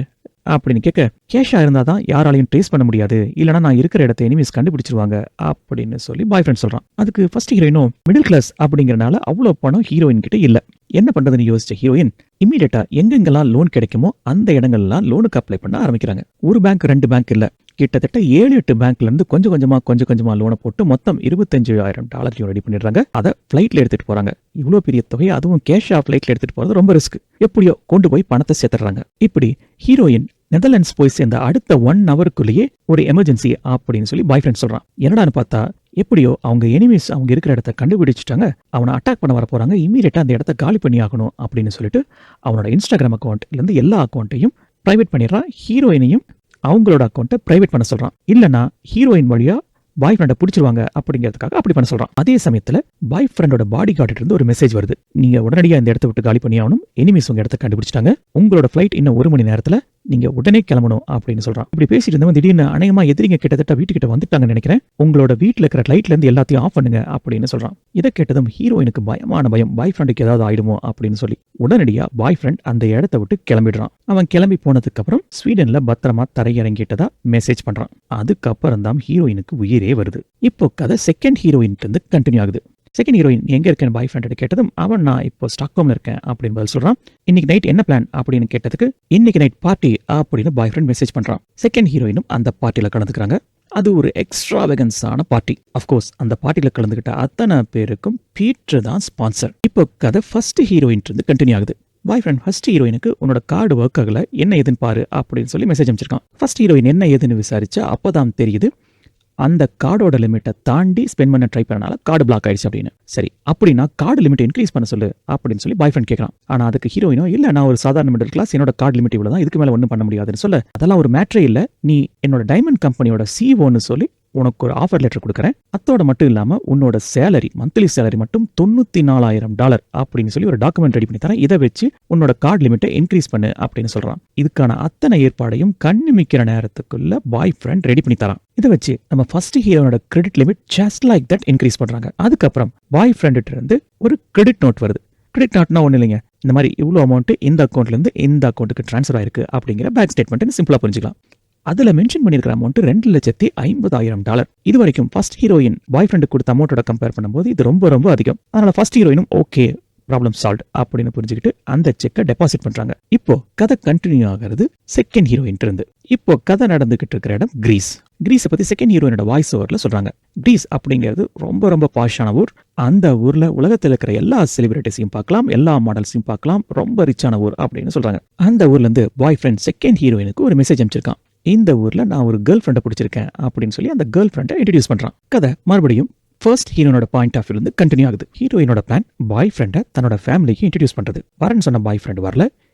S1: அப்படின்னு கேட்க, கேஷா இருந்தாதான் யாராலையும் ட்ரேஸ் பண்ண முடியாது, இல்லைனா நான் இருக்கிற இடத்த எனிமீஸ் கண்டுபிடிச்சிருவாங்க அப்படின்னு சொல்லி பாய் ஃப்ரெண்ட் சொல்றான். அதுக்கு ஃபர்ஸ்ட் ஹீரோயினோ மிடில் கிளாஸ் அப்படிங்கறனால அவ்வளவு பணம் ஹீரோயின் கிட்ட இல்ல. என்ன பண்றதுன்னு யோசிச்ச ஹீரோயின் இமீடியட்டா எங்கெங்கெல்லாம் லோன் கிடைக்குமோ அந்த இடங்கள்லாம் லோனுக்கு அப்ளை பண்ண ஆரம்பிக்கிறாங்க. ஒரு பேங்க் 2 பேங்க் இல்ல, கிட்டத்தட்ட 7-8 பேங்க்ல இருந்து கொஞ்சம் கொஞ்சமா லோனை போட்டு மொத்தம் $25,000 ரெடி பண்ணிடுறாங்க. அதை ஃபிளைட்ல எடுத்துட்டு போறாங்க. இவ்வளவு பெரிய தொகையை அதுவும் கேஷா ஃபிளைட்ல எடுத்துட்டு போறது ரொம்ப ரிஸ்க். எப்படியோ கொண்டு போய் பணத்தை சேர்த்துறாங்க. இப்படி ஹீரோயின் நெதர்லாண்ட்ஸ் போய் சேர்ந்த அடுத்த 1 ஹவருக்குள்ளேயே ஒரு எமர்ஜென்சி அப்படின்னு சொல்லி பாய் ஃப்ரெண்ட் சொல்றான். என்னடான்னு பார்த்தா எப்படியோ அவங்க எனிமீஸ் அவங்க இருக்கிற இடத்த கண்டுபிடிச்சிட்டாங்க, அவனை அட்டாக் பண்ண வர போறாங்க, இமீடியட்டா அந்த இடத்த காலி பண்ணி ஆகணும் அப்படின்னு சொல்லிட்டு அவனோட இன்ஸ்டாகிராம் அக்கௌண்ட்ல இருந்து எல்லா அக்கௌண்ட்டையும் பிரைவேட் பண்ணிடுறான். ஹீரோயினையும் அவங்களோட அக்கௌண்ட்டை பிரைவேட் பண்ண சொல்றான். இல்லைன்னா ஹீரோயின் வழியா பாய் ஃப்ரெண்டை பிடிச்சிருவாங்க அப்படிங்கிறதுக்காக அப்படி பண்ண சொல்றான். அதே சமயத்துல பாய் ஃப்ரெண்டோட பாடி கார்டு இருந்து ஒரு மெசேஜ் வருது. நீங்க உடனடியாக இந்த இடத்த விட்டு காலி பண்ணி ஆகணும். எனிமீஸ் உங்க இடத்த கண்டுபிடிச்சிட்டாங்க. உங்களோட ஃபிளைட் இன்னும் 1 மணி நேரத்துல நீங்க உடனே கிளம்பணும் அப்படின்னு சொல்றான். இப்படி பேசிட்டு இருந்தவன் திடீர்னு அநேகமா எதிரிங்க கிட்டத்தட்ட வீட்டுக்கிட்ட வந்துட்டாங்கன்னு நினைக்கிறேன். உங்களோட வீட்டுல இருக்கிற லைட்ல இருந்து எல்லாத்தையும் ஆஃப் பண்ணுங்க அப்படின்னு சொல்றான். இதை கேட்டதும் ஹீரோயினுக்கு பயமான பயம். பாய் ஃப்ரெண்டுக்கு ஏதாவது ஆயிடுமோ அப்படின்னு சொல்லி உடனடியா பாய் ஃப்ரெண்ட் அந்த இடத்த விட்டு கிளம்பிடுறான். அவன் கிளம்பி போனதுக்கு அப்புறம் ஸ்வீடன்ல பத்திரமா தரையிறங்கிட்டதா மெசேஜ் பண்றான். அதுக்கப்புறம் தான் ஹீரோயினுக்கு உயிரே வருது. இப்போ கதை செகண்ட் ஹீரோயின் இருந்து கண்டினியூ ஆகுது. செகண்ட் ஹீரோயின் எங்க இருக்கேன் பாய் ஃப்ரெண்ட் கேட்டதும் அவன் நான் இப்போ ஸ்டாக்ஹோம்ல இருக்கேன் அப்படின்னு பதில் சொல்றான். இன்னைக்கு நைட் என்ன பிளான் அப்படின்னு கேட்டதுக்கு இன்னைக்கு நைட் பார்ட்டி அப்படின்னு பாய் ஃப்ரெண்ட் மெசேஜ் பண்றான். செகண்ட் ஹீரோயினும் அந்த பார்ட்டியில கலந்துக்கிறாங்க. அது ஒரு எக்ஸ்ட்ராவெகன்ஸான பார்ட்டி. அஃப்கோர்ஸ் அந்த பார்ட்டியில கலந்துக்கிட்ட அத்தனை பேருக்கும் பீட்டர் தான் ஸ்பான்சர். இப்போ கதை ஃபர்ஸ்ட் ஹீரோயின் இருந்து கண்டினியூ ஆகுது. பாய் ஃப்ரெண்ட் ஃபர்ஸ்ட் ஹீரோயினுக்கு உன்னோட கார்டு ஒர்க் ஆகல, என்ன ஏதுன்னு பாரு அப்படின்னு சொல்லி மெசேஜ் அமைச்சிருக்கான். ஃபர்ஸ்ட் ஹீரோயின் என்ன ஏதுன்னு விசாரிச்சா அப்பதான் தெரியுது அந்த கார்டோட லிமிட்டை தாண்டி ஸ்பெண்ட் பண்ண ட்ரை பண்ணனால கார்டு பிளாக் ஆயிடுச்சு அப்படின்னு. சரி, அப்படின்னா கார்டு லிமிட் இன்க்ரீஸ் பண்ண சொல்லு அப்படின்னு சொல்லி பாய் ஃப்ரெண்ட் கேட்கறான். ஆனா அதுக்கு ஹீரோயினோ இல்ல நான் ஒரு சாதாரண மிடில் கிளாஸ், என்னோட கார்டு லிமிட் இவ்வளவுதான், இதுக்கு மேல ஒன்றும் பண்ண முடியாதுன்னு சொல்ல அதெல்லாம் ஒரு மேட்ரே இல்ல, நீ என்னோட டைமண்ட் கம்பெனியோட சிஓன்னு சொல்லி உனக்கு ஒரு ஆஃபர் லெட்டர் கொடுக்குறேன். அத்தோட மட்டும் இல்லாம உன்னோட சேலரி மந்த்லி சேலரி மட்டும் $94,000 அப்படின்னு சொல்லி ஒரு டாக்குமெண்ட் ரெடி பண்ணி தரேன். இதை வச்சு உன்னோட கார்டு லிமிட்டை இன்க்ரீஸ் பண்ணு அப்படின்னு சொல்றான். இதுக்கான அத்தனை ஏற்பாடையும் கண்ணிமிக்கிற நேரத்துக்குள்ள பாய் ஃப்ரெண்ட் ரெடி பண்ணி தரான். இதை வச்சு நம்ம ஃபர்ஸ்ட் ஹீரோனோட credit limit just like that increase பண்றாங்க. அதுக்கப்புறம் பாய் ஃப்ரெண்ட் இருந்து ஒரு கிரெடிட் நோட் வருது. கிரெடிட் நோட்னா ஒன்றும் இல்லைங்க, இந்த மாதிரி இவ்வளோ அமௌண்ட் இந்த அக்கௌண்ட்ல இருந்து இந்த அக்கௌண்ட்டுக்கு ட்ரான்ஸ்ஃபர் ஆயிருக்கு அப்படிங்கிற பேங்க் ஸ்டேட்மெண்ட் சிம்பிளா புரிஞ்சுக்கலாம். அதுல மென்ஷன் பண்ணிருக்கிற அமௌண்ட் $2,50,000. இது வரைக்கும் ஃபர்ஸ்ட் ஹீரோயின் பாய் ஃப்ரெண்டு கொடுத்த அமௌண்ட்டோட கம்பேர் பண்ணும்போது இது ரொம்ப ரொம்ப அதிகம். அதனால ஃபர்ஸ்ட் ஹீரோயினும் ஓகே ப்ராப்ளம் சால்வ் அப்படின்னு புரிஞ்சுக்கிட்டு அந்த செக்கை டெபாசிட் பண்றாங்க. இப்போ கதை கண்டினியூ ஆகிறது செகண்ட் ஹீரோயின் இருந்து. இப்போ கதை நடந்துகிட்டு இருக்கிற இடம் கிரீஸ். கிரீஸை பத்தி செகண்ட் ஹீரோயினோட வாய்ஸ் ஓவர்ல சொல்றாங்க. கிரீஸ் அப்படிங்கிறது ரொம்ப ரொம்ப பாஷான ஊர். அந்த ஊர்ல உலகத்தில் இருக்கிற எல்லா செலிபிரிட்டிஸையும் பார்க்கலாம், எல்லா மாடல்ஸையும் பார்க்கலாம், ரொம்ப ரிச்சான ஊர் அப்படின்னு சொல்றாங்க. அந்த ஊர்ல இருந்து பாய் ஃப்ரெண்ட் செகண்ட் ஹீரோயினுக்கு ஒரு மெசேஜ் அனுப்பிச்சிருக்கான். இந்த ஊர்ல நான் ஒரு கேர்ள் ஃப்ரெண்டை பிடிச்சிருக்கேன் அப்படின்னு சொல்லி அந்த கேர்ள் ஃப்ரெண்டை இன்ட்ரடியூஸ் பண்றான். கதை மறுபடியும் ஃபர்ஸ்ட் ஹீரோனோட பாயிண்ட் ஆஃப் வியூல இருந்து கண்டினியூ ஆகுது. ஹீரோயினோட பிளான் பாய் ஃப்ரெண்டை தன்னோட ஃபேமிலிக்கு இன்ட்ரடியூஸ் பண்றது. வரேன்னு சொன்ன பாய் ஃப்ரெண்ட் வரல,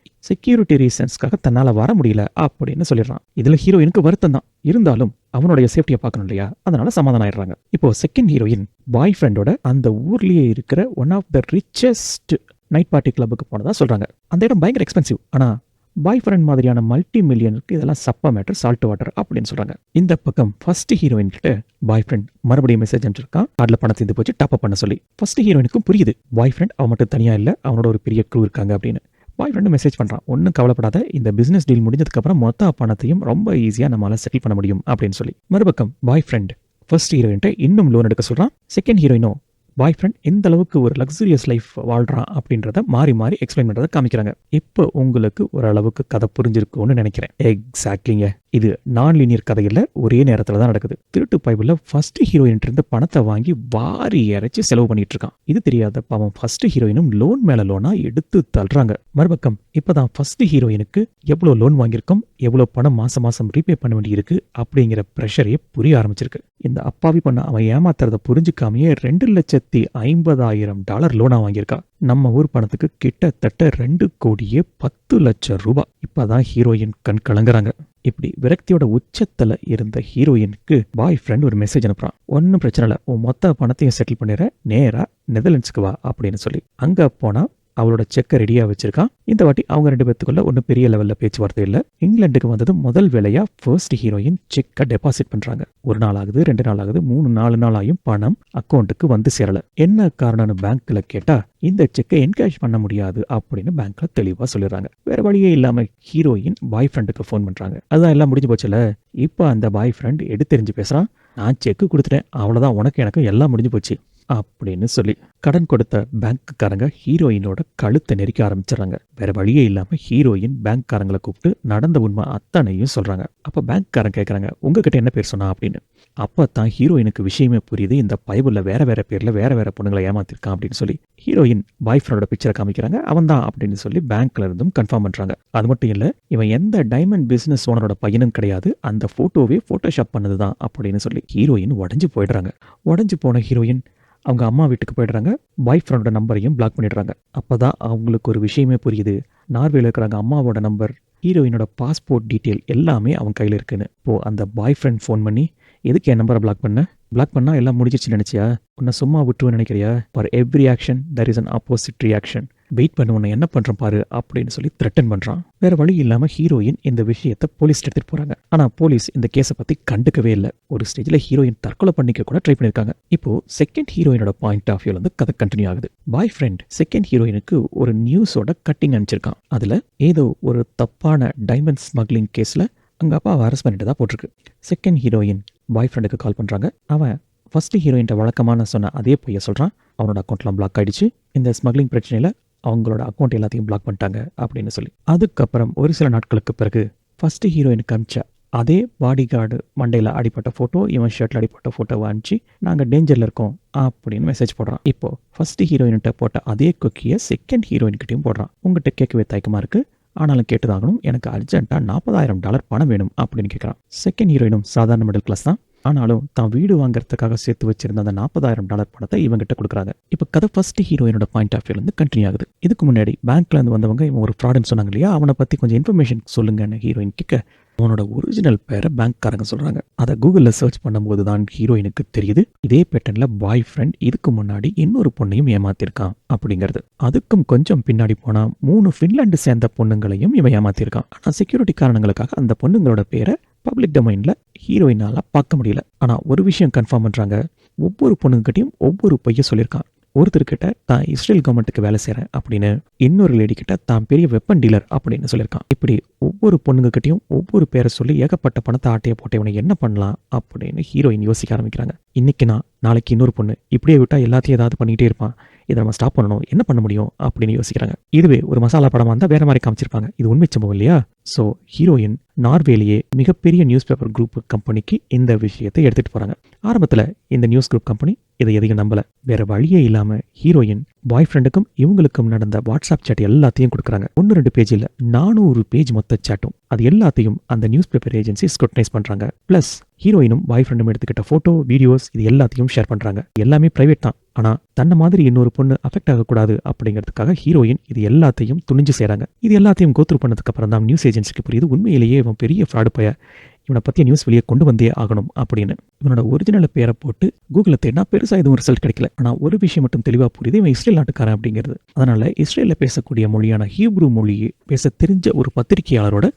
S1: செக்யூரிட்டி ரீசன்ஸ்க்காக தன்னால வர முடியல அப்படின்னு சொல்லிடுறான். இதுல ஹீரோயினுக்கு வருத்தம் தான், இருந்தாலும் அவனுடைய சேஃப்டியை பார்க்கணும் இல்லையா, அதனால சமாதானம் ஆயிடுறாங்க. இப்போ செகண்ட் ஹீரோயின் பாய் ஃப்ரெண்டோட அந்த ஊர்லயே இருக்கிற one of the richest night party கிளப்புக்கு போனதா சொல்றாங்க. அந்த இடம் பயங்கர எக்ஸ்பென்சிவ், ஆனா பாய் ஃப்ரெண்ட் மாதிரியான மல்டி மில்லியனுக்கு இதெல்லாம் சப்ப மேட்டர், சால்ட் வாட்டர் அப்படின்னு சொல்றாங்க. இந்த பக்கம் ஃபர்ஸ்ட் ஹீரோயின் கிட்ட பாய் ஃப்ரெண்ட் மறுபடியும் மெசேஜ் அனுப்பிச்சிருக்கான். கார்டில் பணத்தை தீர்ந்து போச்சு, டாப் அப் பண்ண சொல்லி. ஃபர்ஸ்ட் ஹீரோயினுக்கும் புரியுது பாய் ஃப்ரெண்ட் அவன் மட்டும் தனியா இல்ல, அவனோட ஒரு பெரிய க்ரூ இருக்காங்க அப்படின்னு. பாய் ஃப்ரெண்டு மெசேஜ் பண்றான், ஒன்றும் கவலைப்படாத, இந்த பிசினஸ் டீல் முடிஞ்சதுக்கு அப்புறம் மொத்த பணத்தையும் ரொம்ப ஈஸியா நம்மளால செட்டில் பண்ண முடியும் அப்படின்னு சொல்லி. மறுபக்கம் பாய் ஃப்ரெண்ட் ஃபர்ஸ்ட் ஹீரோயின்ட்ட இன்னும் லோன் எடுக்க சொல்றான். செகண்ட் ஹீரோயினோ பாய் ஃப்ரெண்ட் எந்த அளவுக்கு ஒரு லக்ஸூரியஸ் லைஃப் வாழ்றான் அப்படின்றத மாறி மாறி எக்ஸ்பிளைன் பண்றதை காமிக்கிறாங்க. இப்போ உங்களுக்கு ஓரளவுக்கு கதை புரிஞ்சிருக்கும்னு நினைக்கிறேன். எக்ஸாக்ட்லிங்க, இது நான் லீனியர் கதையில ஒரே நேரத்துல தான் நடக்குது. திருட்டு பைபிள்ல ஃபர்ஸ்ட் ஹீரோயின் இருந்து பணத்தை வாங்கி வாரி இறைச்சி செலவு பண்ணிட்டு இருக்கான். இது தெரியாத பாவம் ஃபர்ஸ்ட் ஹீரோயினும் லோன் மேல லோனா எடுத்து தள்ளுறாங்க. மறுபக்கம் இப்பதான் ஃபர்ஸ்ட் ஹீரோயினுக்கு எவ்வளவு லோன் வாங்கியிருக்கோம், எவ்வளவு பணம் மாசம் மாசம் ரீபே பண்ண வேண்டியிருக்கு அப்படிங்கிற ப்ரெஷரே புரிய ஆரம்பிச்சிருக்கு. இந்த அப்பாவி பண்ண அவன் ஏமாத்துறத புரிஞ்சுக்காமையே $2,50,000 லோனா வாங்கியிருக்கா. நம்ம ஊர் பணத்துக்கு கிட்டத்தட்ட 2,10,00,000 ரூபாய். இப்பதான் ஹீரோயின் கண் கலங்குறாங்க. இப்படி விரக்தியோட உச்சத்துல இருந்த ஹீரோயினுக்கு பாய் ஃப்ரெண்ட் ஒரு மெசேஜ் அனுப்புறான். ஒன்னும் பிரச்சனை இல்லை, உன் மொத்த பணத்தையும் செட்டில் பண்ணிடுற, நேரா நெதர்லாண்ட்ஸ்க்கு வா அப்படின்னு சொல்லி. அங்க போனா அவளோட செக்கை ரெடியா வச்சிருக்கான். இந்த வாட்டி அவங்க 2 பேத்துக்குள்ள ஒன்றும் பெரிய லெவல்ல பேச்சுவார்த்தை இல்லை. இங்கிலாந்துக்கு வந்ததும் முதல் வேலையா ஃபர்ஸ்ட் ஹீரோயின் செக்கை டெபாசிட் பண்றாங்க. 1 நாள் ஆகுது, 2 நாள் ஆகுது, 3-4 நாள் ஆயும் பணம் அக்கௌண்ட்டுக்கு வந்து சேரல. என்ன காரணம்னு பேங்க்ல கேட்டா இந்த செக்கை என்கேஷ் பண்ண முடியாது அப்படின்னு பேங்க்ல தெளிவா சொல்லிடுறாங்க. வேற வழியே இல்லாம ஹீரோயின் பாய் ஃப்ரெண்டுக்கு ஃபோன் பண்றாங்க. அதான் எல்லாம் முடிஞ்சு போச்சுல. இப்ப அந்த பாய் ஃப்ரெண்ட் எடுத்தெறிஞ்சு பேசுறான். நான் செக்கு கொடுத்துட்டேன், அவ்வளவுதான், உனக்கு எனக்கு எல்லாம் முடிஞ்சு போச்சு அப்படின்னு சொல்லி கடன் கொடுத்த பேங்க்காரங்க ஹீரோயினோட கழுத்தை நெரிக்க ஆரம்பிச்சிடறாங்க. வேற வழியே இல்லாம ஹீரோயின் பேங்க்காரங்களை கூப்பிட்டு நடந்த உண்மை அத்தனையும் சொல்றாங்க. அப்ப பேங்க்காரங்க கேட்கறாங்க, உங்ககிட்ட என்ன பேர் சொன்னா அப்படின்னு. அப்பதான் ஹீரோயினுக்கு விஷயமே புரியுது, இந்த பைபிள்ல வேற வேற பேர்ல வேற வேற பொண்ணுங்களை ஏமாத்திருக்கான் அப்படின்னு சொல்லி. ஹீரோயின் பாய் ஃப்ரெண்டோட பிக்சரை காமிக்கிறாங்க. அவன் தான் அப்படின்னு சொல்லி பேங்க்ல இருந்தும் கன்ஃபார்ம் பண்றாங்க. அது மட்டும் இல்ல, இவன் எந்த டைமண்ட் பிசினஸ் ஓனரோட பையனும் கிடையாது, அந்த போட்டோவே போட்டோஷாப் பண்ணதுதான் அப்படின்னு சொல்லி ஹீரோயின் உடஞ்சு போயிடுறாங்க. உடஞ்சு போன ஹீரோயின் அவங்க அம்மா வீட்டுக்கு போயிடுறாங்க. பாய் ஃப்ரெண்டோட நம்பரையும் பிளாக் பண்ணிடுறாங்க. அப்பதான் அவங்களுக்கு ஒரு விஷயமே புரியுது, நார்வேல இருக்கிறாங்க அம்மாவோட நம்பர் ஹீரோயினோட பாஸ்போர்ட் டீட்டெயில் எல்லாமே அவன் கையில் இருக்குன்னு. இப்போ அந்த பாய் ஃப்ரெண்ட் ஃபோன் பண்ணி, எதுக்கு என் நம்பரை பிளாக் பண்ண? பிளாக் பண்ணா எல்லாம் முடிஞ்சிருச்சுன்னு நினைச்சியா? உன்னை சும்மா விட்டுருவேன்னு நினைக்கிறியா? For every action there is an opposite reaction. Wait பண்ண உன்னை என்ன பண்றேன் பாரு அப்படின்னு சொல்லி த்ரெட்டன் பண்றான். வேற வழி இல்லாம ஹீரோயின் இந்த விஷயத்தை போலீஸ் எடுத்துட்டு போறாங்க. ஆனா போலீஸ் இந்த கேஸை பத்தி கண்டுக்கவே இல்லை. ஒரு ஸ்டேஜ்ல ஹீரோயின் தற்கொலை பண்ணிக்க கூட ட்ரை பண்ணிருக்காங்க. இப்போ செகண்ட் ஹீரோயினோட பாயிண்ட் ஆஃப் வியூல இருந்து கதை கண்டினியூ ஆகுது. பாய் ஃப்ரெண்ட் செகண்ட் ஹீரோயினுக்கு ஒரு நியூஸோட கட்டிங் அனுப்பிச்சிருக்கான். அதுல ஏதோ ஒரு தப்பான டைமண்ட் ஸ்மக்லிங் கேஸ்ல அங்க அப்பாவை அரெஸ்ட் பண்ணிட்டு தான் போட்டிருக்கு. செகண்ட் ஹீரோயின் பாய் ஃப்ரெண்டுக்கு கால் பண்றாங்க. அவன் ஃபர்ஸ்ட் ஹீரோயின்ட்ட வழக்கமான சொன்ன அதே பொய்ய சொல்றான். அவனோட அக்கௌண்ட்லாம் பிளாக் ஆயிடுச்சு, இந்த ஸ்மக்லிங் பிரச்சனையில அவங்களோட அக்கௌண்ட் எல்லாத்தையும் பிளாக் பண்ணிட்டாங்க அப்படின்னு சொல்லி. அதுக்கப்புறம் ஒரு சில நாட்களுக்கு பிறகு ஃபர்ஸ்ட் ஹீரோயினுக்கு அனுப்பிச்ச அதே பாடி கார்டு மண்டையில் அடிப்பட்ட ஃபோட்டோ, இவன் ஷர்ட்டில் அடிப்பட்ட ஃபோட்டோவை அனுப்பிச்சு நாங்கள் டேஞ்சரில் இருக்கோம் அப்படின்னு மெசேஜ் போடுறான். இப்போ ஃபர்ஸ்ட் ஹீரோயின்கிட்ட போட்ட அதே குக்கியை செகண்ட் ஹீரோயின்கிட்டையும் போடுறான். உங்கள்கிட்ட கேட்கவே தயக்கமாக இருக்குது, ஆனாலும் கேட்டுதாகணும், எனக்கு அர்ஜென்ட்டாக $40,000 பணம் வேணும் அப்படின்னு கேட்குறான். செகண்ட் ஹீரோயினும் சாதாரண மிடில் கிளாஸ் தான், ஆனாலும் தான் வீடு வாங்குறதுக்காக சேர்த்து வச்சிருந்த அந்த $40,000 பணத்தை இவங்கிட்ட கொடுக்குறாங்க. இப்போ கதை ஃபர்ஸ்ட் ஹீரோயினோட பாயிண்ட் ஆஃப் வியூலேருந்து கண்டினியூ ஆகுது. இதுக்கு முன்னாடி பேங்க்ல இருந்து வந்தவங்க இவன் ஒரு ஃப்ராடுன்னு சொன்னாங்க இல்லையா, அவனை பற்றி கொஞ்சம் இன்ஃபர்மேஷன் சொல்லுங்கன்னு ஹீரோயின் கேட்க அவனோட ஒரிஜினல் பேரை பேங்க்காரங்க சொல்கிறாங்க. அதை கூகுளில் சர்ச் பண்ணும்போது தான் ஹீரோயினுக்கு தெரியுது இதே பேட்டர்னில் பாய் ஃப்ரெண்ட் இதுக்கு முன்னாடி இன்னொரு பொண்ணையும் ஏமாத்திருக்கான் அப்படிங்கிறது. அதுக்கும் கொஞ்சம் பின்னாடி போனால் 3 ஃபின்லாண்டு சேர்ந்த பொண்ணுங்களையும் இவன் ஏமாத்திருக்கான். ஆனால் செக்யூரிட்டி காரணங்களுக்காக அந்த பொண்ணுங்களோட பேரை பப்ளிக் டொமைனில் ஹீரோயினால் பார்க்க முடியல. ஆனால் ஒரு விஷயம் கன்ஃபார்ம் பண்ணுறாங்க, ஒவ்வொரு பொண்ணுங்கிட்டையும் ஒவ்வொரு பொய்யை சொல்லியிருக்கான். ஒருத்தர்கிட்ட தான் இஸ்ரேல் கவர்மெண்ட்டுக்கு வேலை செய்கிறேன் அப்படின்னு, இன்னொரு லேடி கிட்ட தான் பெரிய வெப்பன் டீலர் அப்படின்னு சொல்லியிருக்கான். இப்படி ஒவ்வொரு பொண்ணுங்ககிட்டையும் ஒவ்வொரு பேரை சொல்லி ஏகப்பட்ட பணத்தை ஆட்டையை போட்டு இவனை என்ன பண்ணலாம் அப்படின்னு ஹீரோயின் யோசிக்க ஆரம்பிக்கிறாங்க. இன்னைக்கு நான், நாளைக்கு இன்னொரு பொண்ணு, இப்படியே விட்டால் எல்லாத்தையும் ஏதாவது பண்ணிக்கிட்டே இருப்பான், இதை நம்ம ஸ்டாப் பண்ணணும், என்ன பண்ண முடியும் அப்படின்னு யோசிக்கிறாங்க. இதுவே ஒரு மசாலா படமாக இருந்தால் வேற மாதிரி காமிச்சிருப்பாங்க. இது உண்மை சம்பவம் இல்லையா? ஸோ ஹீரோயின் நார்வேலேயே மிகப்பெரிய நியூஸ் பேப்பர் குரூப் கம்பெனிக்கு இந்த விஷயத்தை எடுத்துட்டு போறாங்க. ஆரம்பத்தில் இந்த நியூஸ் குரூப் கம்பெனி இதை எதையும் நம்பல. வேற வழியே இல்லாம ஹீரோயின் பாய் ஃப்ரெண்டுக்கும் இவங்களுக்கும் நடந்த வாட்ஸ்அப் சேட் எல்லாத்தையும் கொடுக்குறாங்க. 1-2 பேஜ் இல்ல, 400 பேஜ் மொத்த சேட்டும். அது எல்லாத்தையும் அந்த நியூஸ் பேப்பர் ஏஜென்சி ஸ்க்ரூட்டனைஸ் பண்றாங்க. பிளஸ் ஹீரோயினும் பாய் ஃப்ரெண்டும் எடுத்துக்கிட்ட போட்டோ, வீடியோஸ் இது எல்லாத்தையும் ஷேர் பண்றாங்க. எல்லாமே பிரைவேட் தான், ஆனா தன்னை மாதிரி இன்னொரு பொண்ணு அஃபெக்ட் ஆகக்கூடாது அப்படிங்கிறதுக்காக ஹீரோயின் இது எல்லாத்தையும் துணிஞ்சு செய்றாங்க. இது எல்லாத்தையும் கோத்ரூ பண்ணதுக்கு அப்புறம் தான் நியூஸ் ஏஜென்சிக்கு புரியுது உண்மையிலேயே இவன் பெரிய ஃப்ராடு பைய, இவனை பற்றிய நியூஸ் வெளியே கொண்டு வந்தே ஆகணும் அப்படின்னு. இவனோட ஒரிஜினல் பேரை போட்டு கூகுளில் தேடினா பெருசாக எதுவும் ரிசல்ட் கிடைக்கல. ஆனால் ஒரு விஷயம் மட்டும் தெளிவாக புரியுது, இவன் இஸ்ரேல் நாட்டுக்காரன் அப்படிங்கிறது. அதனால இஸ்ரேலில் பேசக்கூடிய மொழியான ஹீப்ரூ மொழியை பேச தெரிஞ்ச ஒரு பத்திரிகையாளரோட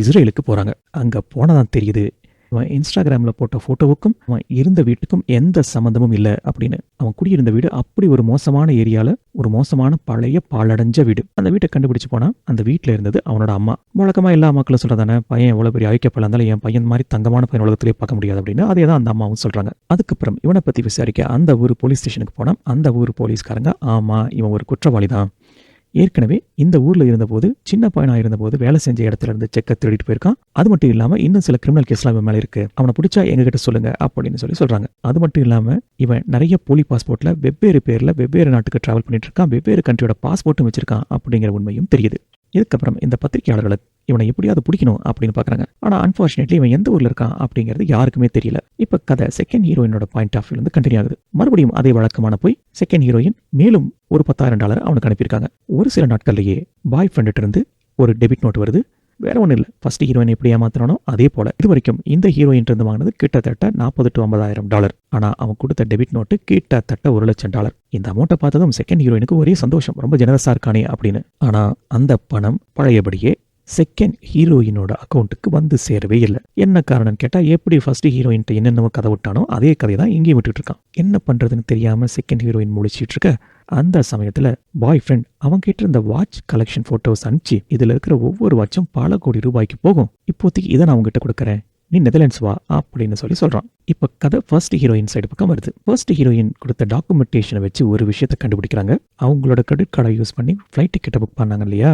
S1: இஸ்ரேலுக்கு போகிறாங்க. அங்கே போனதான் தெரியுது அவன் இன்ஸ்டாகிராமில் போட்ட ஃபோட்டோவுக்கும் அவன் இருந்த வீட்டுக்கும் எந்த சம்மந்தமும் இல்லை அப்படின்னு. அவன் குடியிருந்த வீடு அப்படி ஒரு மோசமான ஏரியாவில் ஒரு மோசமான பழைய பாழடைஞ்ச வீடு. அந்த வீட்டை கண்டுபிடிச்சு போனால் அந்த வீட்டில் இருந்தது அவனோட அம்மா. வழக்கமாக எல்லா மக்களும் சொல்கிறதானே, பையன் எவ்வளோ பெரிய ஐக்கியப்பட இருந்தாலும் என் பையன் மாதிரி தங்கமான பையன் உலகத்திலே பார்க்க முடியாது அப்படின்னு. அதே தான் அந்த அம்மாவும் சொல்கிறாங்க. அதுக்கப்புறம் இவனை பற்றி விசாரிக்க அந்த ஊர் போலீஸ் ஸ்டேஷனுக்கு போனால் அந்த ஊர் போலீஸ்காரங்க ஆமாம் இவன் ஒரு குற்றவாளி தான், ஏற்கனவே இந்த ஊர்ல இருந்தபோது சின்ன பையனா இருந்தபோது வேலை செஞ்ச இடத்துல இருந்து செக்கை திருடிட்டு போயிருக்கான். அது மட்டும் இல்லாம இன்னும் சில கிரிமினல் கேஸ்லாம் இவன் மேல இருக்கு, அவனை பிடிச்சா எங்ககிட்ட சொல்லுங்க அப்படின்னு சொல்றாங்க. அது மட்டும் இல்லாம இவன் நிறைய போலி பாஸ்போர்ட்ல வெவ்வேறு பேர்ல வெவ்வேறு நாட்டுக்கு டிராவல் பண்ணிட்டு இருக்கான், வெவ்வேறு கண்ட்ரியோட பாஸ்போர்ட்டும் வச்சிருக்கான் அப்படிங்கிற உண்மையும் தெரியுது. இதுக்கப்புறம் இந்த பத்திரிகையாளர்களை இவனை எப்படியாவது பிடிக்கணும் அப்படின்னு பாக்குறாங்க. ஆனா அன்பார்ச்சுனேட்லி இவன் எந்த ஊர்ல இருக்கான் அப்படிங்கிறது யாருக்குமே தெரியல. இப்ப கதை செகண்ட் ஹீரோயினோட பாயிண்ட் ஆஃப் வியூல இருந்து கண்டினியூ ஆகுது. மறுபடியும் அதே வழக்கமான போய் செகண்ட் ஹீரோயின் மேலும் ஒரு $10,000 அவனுக்கு அனுப்பியிருக்காங்க. ஒரு சில நாட்கள்லயே பாய் ஃப்ரெண்ட் இருந்து ஒரு டெபிட் நோட் வருது. வேற ஒன்றும் இல்லை, ஃபர்ஸ்ட் ஹீரோயின் எப்படி ஏமாத்தினானோ அதே போல இது வரைக்கும் இந்த ஹீரோயின் இருந்து வாங்கினது கிட்டத்தட்ட $40,000 to $50,000. ஆனா அவன் கொடுத்த டெபிட் நோட்டு கிட்டத்தட்ட $1,00,000. இந்த அமௌண்ட்டை பார்த்ததும் செகண்ட் ஹீரோயினுக்கு ஒரே சந்தோஷம், ரொம்ப ஜெனரஸா இருக்கானே அப்படின்னு. ஆனா அந்த பணம் பழையபடியே செகண்ட் ஹீரோயினோட அக்கௌண்ட்டுக்கு வந்து சேரவே இல்லை. என்ன காரணம் கேட்டால், எப்படி ஃபர்ஸ்ட் ஹீரோயின்ட்ட என்னென்னவோ கதை விட்டானோ அதே கதையை தான் இங்கேயும் விட்டுட்டு இருக்கான். என்ன பண்றதுன்னு தெரியாம செகண்ட் ஹீரோயின் முழிச்சிட்டு இருக்க அந்த சமயத்துல பாய் ஃப்ரெண்ட் அவங்க கிட்ட இருந்த வாட்ச் கலெக்ஷன் போட்டோஸ் அனுப்பிச்சு இதுல இருக்கிற ஒவ்வொரு வாட்சும் பல கோடி ரூபாய்க்கு போகும், இப்போதைக்கு இதை நான் அவங்ககிட்ட கொடுக்குறேன், நீ நெதர்லாண்ட்ஸ் வா அப்படின்னு சொல்றான். இப்ப கதை ஃபர்ஸ்ட் ஹீரோயின் சைடு பக்கம் வருது. ஃபர்ஸ்ட் ஹீரோயின் கொடுத்த டாக்குமெண்டேஷனை வச்சு ஒரு விஷயத்தை கண்டுபிடிக்கிறாங்க. அவங்களோட கிரெடிட் கார்டை யூஸ் பண்ணி ஃப்ளைட் டிக்கெட்டை புக் பண்ணாங்க இல்லையா,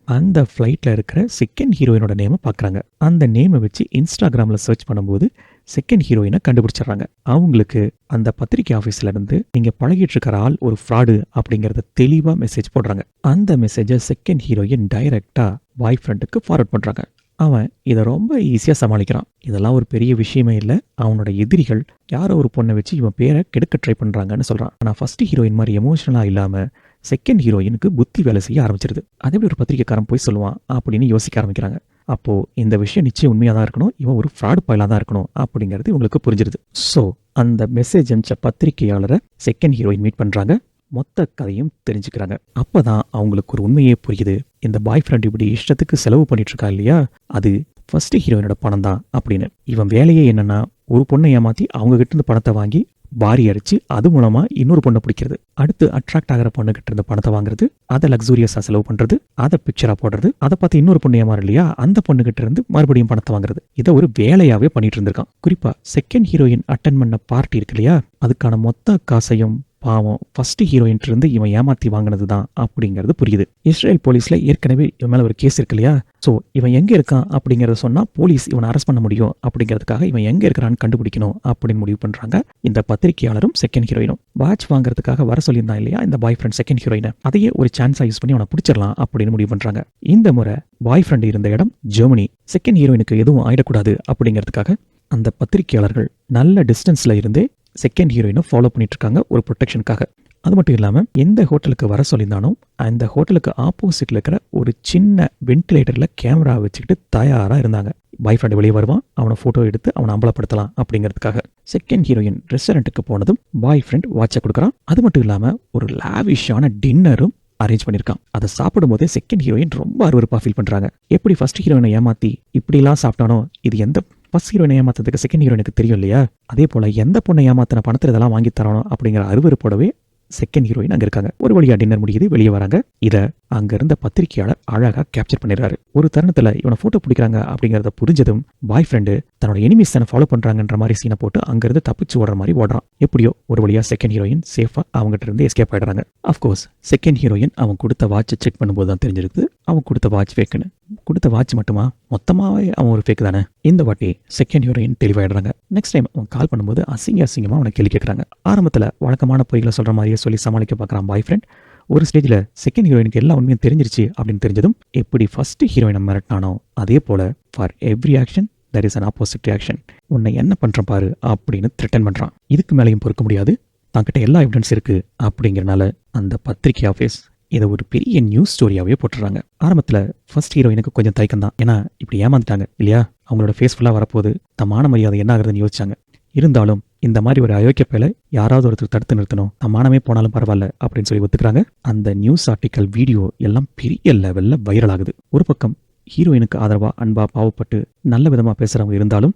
S1: அந்த ஃப்ளைட்டில் இருக்கிற செகண்ட் ஹீரோயினோட நேமை பார்க்குறாங்க. அந்த நேமை வச்சு இன்ஸ்டாகிராமில் சர்ச் பண்ணும்போது செகண்ட் ஹீரோயினை கண்டுபிடிச்சிடுறாங்க. அவங்களுக்கு அந்த பத்திரிகை ஆஃபீஸில் இருந்து நீங்கள் பழகிட்டு இருக்கிற ஆள் ஒரு ஃப்ராடு அப்படிங்கிறத தெளிவாக மெசேஜ் போடுறாங்க. அந்த மெசேஜை செகண்ட் ஹீரோயின் டைரெக்டாக பாய் ஃப்ரெண்டுக்கு ஃபார்வர்ட் பண்ணுறாங்க. அவன் இதை ரொம்ப ஈஸியாக சமாளிக்கிறான். இதெல்லாம் ஒரு பெரிய விஷயமே இல்லை, அவனோட எதிரிகள் யாரோ ஒரு பொண்ணை வச்சு இவன் பேரை கெடுக்க ட்ரை பண்ணுறாங்கன்னு சொல்கிறான். ஆனால் ஃபர்ஸ்ட் ஹீரோயின் மாதிரி எமோஷனலாக இல்லாமல் செகண்ட் ஹீரோயினுக்கு புத்தி வேலை செய்ய ஆரம்பிச்சிருது. அதே எப்படி ஒரு பத்திரிக்கைக்காரன் போய் சொல்லுவான் அப்படின்னு யோசிக்க ஆரம்பிக்கிறாங்க. அப்போ இந்த விஷயம் நிச்சயம் உண்மையா தான் இருக்கணும். இவன் ஒரு ஃப்ராட் பயலா தான் இருக்கணும் அப்படிங்கிறது இவங்களுக்கு புரிஞ்சிருது. ஸோ அந்த மெசேஜ் அனுப்பிச்ச பத்திரிகையாளரை செகண்ட் ஹீரோயின் மீட் பண்றாங்க. மொத்த கதையும் தெரிஞ்சுக்கிறாங்க. அப்பதான் அவங்களுக்கு ஒரு உண்மையே புரியுது. இந்த பாய் ஃப்ரெண்ட் இப்படி இஷ்டத்துக்கு செலவு பண்ணிட்டு இருக்கா இல்லையா, அது ஃபர்ஸ்ட் ஹீரோயினோட பணம் தான் அப்படின்னு. இவன் வேலையே என்னன்னா, ஒரு பொண்ணை ஏமாத்தி அவங்க கிட்ட இருந்து பணத்தை வாங்கி பாரி அடிச்சு அது மூலமா இன்னொரு பொண்ணை பிடிக்கிறது, அடுத்து அட்ராக்ட் ஆகிற பொண்ணு கிட்ட இருந்து பணத்தை வாங்குறது, அதை லக்ஸூரியஸா செலவு பண்றது, அதை பிக்சரா போடுறது, அதை பார்த்து இன்னொரு பொண்ணு ஏமாறு இல்லையா, அந்த பொண்ணு கிட்ட இருந்து மறுபடியும் பணத்தை வாங்குறது, இதை ஒரு வேலையாவே பண்ணிட்டு இருந்திருக்கான். குறிப்பா செகண்ட் ஹீரோயின் அட்டன் பண்ண பார்ட்டி இருக்கு இல்லையா, அதுக்கான மொத்த காசையும் பாவம் ஃபர்ஸ்ட் ஹீரோயின் இருந்து இவன் ஏமாத்தி வாங்கினது தான் அப்படிங்கிறது புரியுது. இஸ்ரேல் போலீஸ்ல ஏற்கனவே இவன் மேல ஒரு கேஸ் இருக்கு இல்லையா, ஸோ இவன் எங்க இருக்கான் அப்படிங்கறத சொன்னா போலீஸ் இவனை அரெஸ்ட் பண்ண முடியும் அப்படிங்கிறதுக்காக இவன் எங்க இருக்கிறான்னு கண்டுபிடிக்கணும் அப்படின்னு முடிவு பண்றாங்க இந்த பத்திரிகையாளரும் செகண்ட் ஹீரோயினும். வாட்ச் வாங்குறதுக்காக வர சொல்லியிருந்தான் இல்லையா இந்த பாய் ஃப்ரெண்ட் செகண்ட் ஹீரோயினை, அதையே ஒரு சான்ஸா யூஸ் பண்ணி அவனை பிடிச்சிடலாம் அப்படின்னு முடிவு பண்றாங்க. இந்த முறை பாய் ஃப்ரெண்ட் இருந்த இடம் ஜெர்மனி. செகண்ட் ஹீரோயினுக்கு எதுவும் ஆயிடக்கூடாது அப்படிங்கிறதுக்காக அந்த பத்திரிகையாளர்கள் நல்ல டிஸ்டன்ஸ்ல இருந்தே செகண்ட் ஹீரோயினை ஃபாலோ பண்ணிட்டு இருக்காங்க ஒரு ப்ரொடெக்ஷனுக்காக. அது மட்டும் இல்லாமல் எந்த ஹோட்டலுக்கு வர சொல்லியிருந்தானோ அந்த ஹோட்டலுக்கு ஆப்போசிட்ல இருக்கிற ஒரு சின்ன வென்டிலேட்டர்ல கேமரா வச்சுக்கிட்டு தயாரா இருந்தாங்க. பாய் ஃப்ரெண்ட் வெளியே வருவான், அவனை போட்டோ எடுத்து அவனை அம்பலப்படுத்தலாம் அப்படிங்கிறதுக்காக. செகண்ட் ஹீரோயின் ரெஸ்டாரண்ட்டுக்கு போனதும் பாய் ஃப்ரெண்ட் வாட்சை கொடுக்குறான். அது மட்டும் இல்லாமல் ஒரு லாவிஷான டின்னரும் அரேஞ்ச் பண்ணியிருக்கான். அதை சாப்பிடும் போதே செகண்ட் ஹீரோயின் ரொம்ப அருவருப்பா ஃபீல் பண்றாங்க. எப்படி ஃபர்ஸ்ட் ஹீரோயினை ஏமாத்தி இப்படிலாம் சாப்பிட்டானோ, இது எந்த ஃபர்ஸ்ட் ஹீரோயினை ஏமாத்துறதுக்கு செகண்ட் ஹீரோயினுக்கு தெரியும் இல்லையா, அதே போல எந்த பொண்ணை ஏமாத்தின பணத்தில் இதெல்லாம் வாங்கி தரணும் அப்படிங்கிற அருவருப்போடவே செகண்ட் ஹீரோயின் அங்க இருக்காங்க. ஒரு வழியா டின்னர் முடியுது, வெளியே வராங்க. இதை அங்க இருந்த பத்திரிகையாளர் அழகா கேப்சர் பண்ணிடுறாரு. ஒரு தருணத்துல இவனை போட்டோ பிடிக்கிறாங்க அப்படிங்கறத புரிஞ்சதும் பாய் ஃப்ரெண்டு தன்னோட எனிமீஸ் தானே ஃபாலோ பண்றாங்கன்ற மாதிரி சீனை போட்டு அங்க இருந்து தப்பிச்சு ஓடுற மாதிரி ஓடுறான். எப்படியோ ஒரு வழியா செகண்ட் ஹீரோயின் சேஃபா அவங்ககிட்ட இருந்து எஸ்கேப் ஆயிடுறாங்க. அஃப்கோர்ஸ் செகண்ட் ஹீரோயின் அவன் கொடுத்த வாட்சை செக் பண்ணும்போது தான் தெரிஞ்சிருக்கு அவன் கொடுத்த வாட்ச் ஃபேக்குன்னு. கொடுத்த வாட்ச் மட்டுமா, மொத்தமாவே அவன் ஒரு ஃபேக் தானே. இந்த வாட்டி செகண்ட் ஹீரோயின் தெளிவாயிடுறாங்க. நெக்ஸ்ட் டைம் அவன் கால் பண்ணும்போது அசிங்கமா அவனை கேள்வி கேட்கறாங்க. ஆரம்பத்துல வழக்கமான பொய்களை சொல்ற மாதிரியே சொல்லி சமாளிக்க பார்க்கறான் பாய் ஃப்ரெண்ட். ஒரு ஸ்டேஜ்ல செகண்ட் ஹீரோயினுக்கு எல்லா உண்மையும் தெரிஞ்சிருச்சு அப்படின்னு தெரிஞ்சதும் எப்படி ஃபர்ஸ்ட் ஹீரோயினை மிரட்டினானோ அதே போல for every action there is an opposite reaction. உன்னை என்ன பண்றான் பாரு அப்படின்னு த்ரெட்டன் பண்றான். இதுக்கு மேலேயும் பொறுக்க முடியாது, தங்கிட்ட எல்லா எவிடன்ஸ் இருக்கு அப்படிங்கிறனால அந்த பத்திரிகை ஆஃபீஸ் இதை ஒரு பெரிய நியூஸ் ஸ்டோரியாவே போட்டுறாங்க. ஆரம்பத்துல ஃபர்ஸ்ட் ஹீரோயினுக்கு கொஞ்சம் தயக்கம் தான், ஏன்னா இப்படி ஏமாந்துட்டாங்க இல்லையா, அவங்களோட ஃபேஸ் ஃபுல்லா வரப்போது தமான மரியாதை என்ன ஆகுதுன்னு யோசிச்சாங்க. இருந்தாலும் இந்த மாதிரி ஒரு அயோக்கிய பேலை யாராவது ஒருத்தர் தடுத்து நிறுத்தணும், தமானமே போனாலும் பரவாயில்ல அப்படின்னு சொல்லி ஒத்துக்கிறாங்க. அந்த நியூஸ் ஆர்டிக்கல் வீடியோ எல்லாம் பெரிய லெவல்ல வைரல் ஆகுது. ஒரு பக்கம் ஹீரோயினுக்கு ஆதரவா அன்பா பாவப்பட்டு நல்ல விதமா பேசுறவங்க இருந்தாலும்,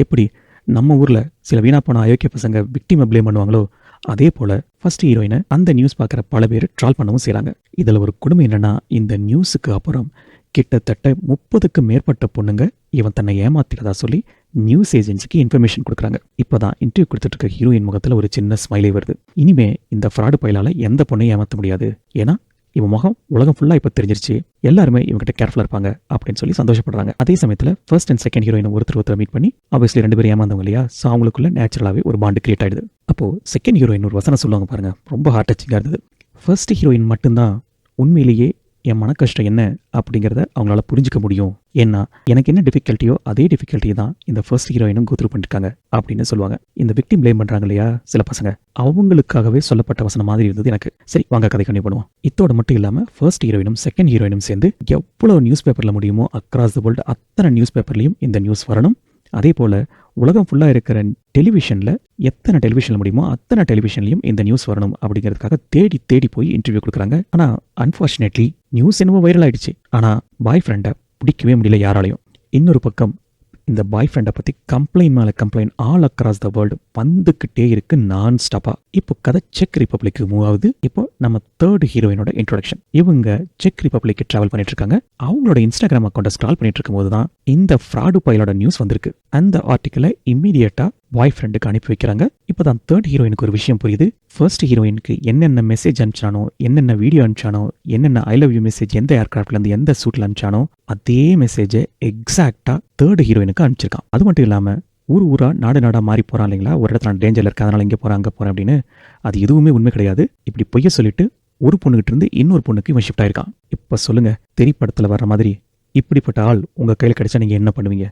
S1: எப்படி நம்ம ஊர்ல சில வீணா போன அயோக்கிய பசங்க விக்டிமை ப்ளேம் பண்ணுவாங்களோ அதே போல ஃபர்ஸ்ட் ஹீரோயினை அந்த நியூஸ் பார்க்குற பல பேர் ட்ரால் பண்ணவும் செய்கிறாங்க. இதில் ஒரு கொடுமை என்னன்னா, இந்த நியூஸுக்கு அப்புறம் கிட்டத்தட்ட 30க்கும் மேற்பட்ட பொண்ணுங்க இவன் தன்னை ஏமாத்திரதா சொல்லி நியூஸ் ஏஜென்சிக்கு இன்ஃபர்மேஷன் கொடுக்குறாங்க. இப்போதான் இன்டர்வியூ கொடுத்துட்டு இருக்க ஹீரோயின் முகத்தில் ஒரு சின்ன ஸ்மைலே வருது. இனிமே இந்த ஃப்ராடு பயிலால எந்த பொண்ணையும் ஏமாற்ற முடியாது, ஏன்னா இவன் முகம் உலகம் ஃபுல்லாக இப்போ தெரிஞ்சிருச்சு, எல்லாருமே இவங்ககிட்ட கேர்ஃபுல்லாக இருப்பாங்க அப்படின்னு சொல்லி சந்தோஷப்படுறாங்க. அதே சமயத்தில் ஃபர்ஸ்ட் அண்ட் செகண்ட் ஹீரோயின் ஒருத்தர் மீட் பண்ணி ஆப்வியஸ்லி 2 பேரும் ஏமாந்தவங்க இல்லையா, ஸோ அவங்களுக்குள்ள நேச்சுரலாகவே ஒரு பாண்டு கிரியேட் ஆயிடுது. அப்போ செகண்ட் ஹீரோயின் ஒரு வசனம் சொல்லுவாங்க பாருங்க, ரொம்ப ஹார்ட் டச்சிங்காக இருந்தது. ஃபர்ஸ்ட் ஹீரோயின் மட்டும்தான் உண்மையிலேயே என் மன கஷ்டம் என்ன அப்படிங்கிறத அவங்களால புரிஞ்சுக்க முடியும், ஏன்னா எனக்கு என்ன டிஃபிகல்ட்டியோ அதே டிஃபிகல்ட்டியை தான் இந்த ஃபர்ஸ்ட் ஹீரோயினும் கோத்ரூ பண்ணிருக்காங்க அப்படின்னு சொல்லுவாங்க. இந்த விக்டிம் ப்ளேம் பண்றாங்க இல்லையா சில பசங்க, அவங்களுக்காகவே சொல்லப்பட்ட வசனம் மாதிரி இருந்தது எனக்கு. சரி வாங்க கதை கண்டினியூ பண்ணுவோம். இதோட மட்டும் இல்லாம ஃபர்ஸ்ட் ஹீரோயினும் செகண்ட் ஹீரோயினும் சேர்ந்து எவ்வளவு நியூஸ் பேப்பர்ல முடியுமோ அக்ராஸ் தி வேர்ல்டு அத்தனை நியூஸ் பேப்பர்லையும் இந்த நியூஸ் வரணும். அதே போல உலகம் ஃபுல்லா இருக்கிற டெலிவிஷன்ல எத்தனை டெலிவிஷன்ல முடியுமோ அத்தனை டெலிவிஷன்லையும் இந்த நியூஸ் வரணும் அப்படிங்கிறதுக்காக தேடி தேடி போய் இன்டர்வியூ கொடுக்குறாங்க. ஆனா அன்பார்ச்சுனேட்லி நியூஸ் என்னவோ வைரல் ஆயிடுச்சு, ஆனா பாய் ஃப்ரெண்டை பிடிக்கவே முடியல யாராலையும். இன்னொரு பக்கம் இந்த பாய் ஃப்ரெண்டை பத்தி கம்ப்ளைண்ட் மேல complaint all across the world வந்துகிட்டே இருக்கு நான் ஸ்டாப்பா. இப்போ கதை செக் ரிப்பப்ளிக்கு மூவ் ஆகுது. இப்போ நம்ம தேர்ட் ஹீரோயினோட இன்ட்ரோடக்ஷன். இவங்க செக் ரிப்பப்ளிக்கு டிராவல் பண்ணிட்டு இருக்காங்க. அவங்களோட இன்ஸ்டாகிராம் அக்கௌண்ட்டை ஸ்க்ரால் பண்ணிட்டு இருக்கும் போது தான் இந்த ஃப்ராடு பையலோட நியூஸ் வந்திருக்கு. அந்த ஆர்டிக்கலை இம்மீடியட்டா பாய் ஃப்ரெண்டுக்கு அனுப்பி வைக்கிறாங்க. இப்போதான் தேர்ட் ஹீரோயினுக்கு ஒரு விஷயம் புரியுது. ஃபர்ஸ்ட் ஹீரோயினுக்கு என்னென்ன மெசேஜ் அனுப்பிச்சானோ, என்னென்ன வீடியோ அனுப்பிச்சானோ, என்னென்ன ஐ லவ் யூ மெசேஜ் எந்த ஏர்கிராஃப்ட்ல இருந்து எந்த சூட்ல அனுப்பிச்சானோ அதே மெசேஜை எக்ஸாக்டா தேர்ட் ஹீரோயினுக்கு அனுப்பிச்சிருக்கான். அது மட்டும் இல்லாம ஊரா நாடா மாறி போறான் இல்லைங்களா, ஒரு இடத்துல டேஞ்சர்ல இருக்கு அதனால இங்கே போறேன் அங்கே போறேன் அப்படின்னு, அது எதுவுமே உண்மை கிடையாது. இப்படி பொய்ய சொல்லிட்டு ஒரு பொண்ணுகிட்ட இருந்து இன்னொரு பொண்ணுக்கு இவன் ஷிஃப்ட் ஆயிருக்கான். இப்ப சொல்லுங்க, திரைப்படத்துல வர்ற மாதிரி இப்படிப்பட்ட ஆள் உங்க கையில கிடைச்சா நீங்க என்ன பண்ணுவீங்க?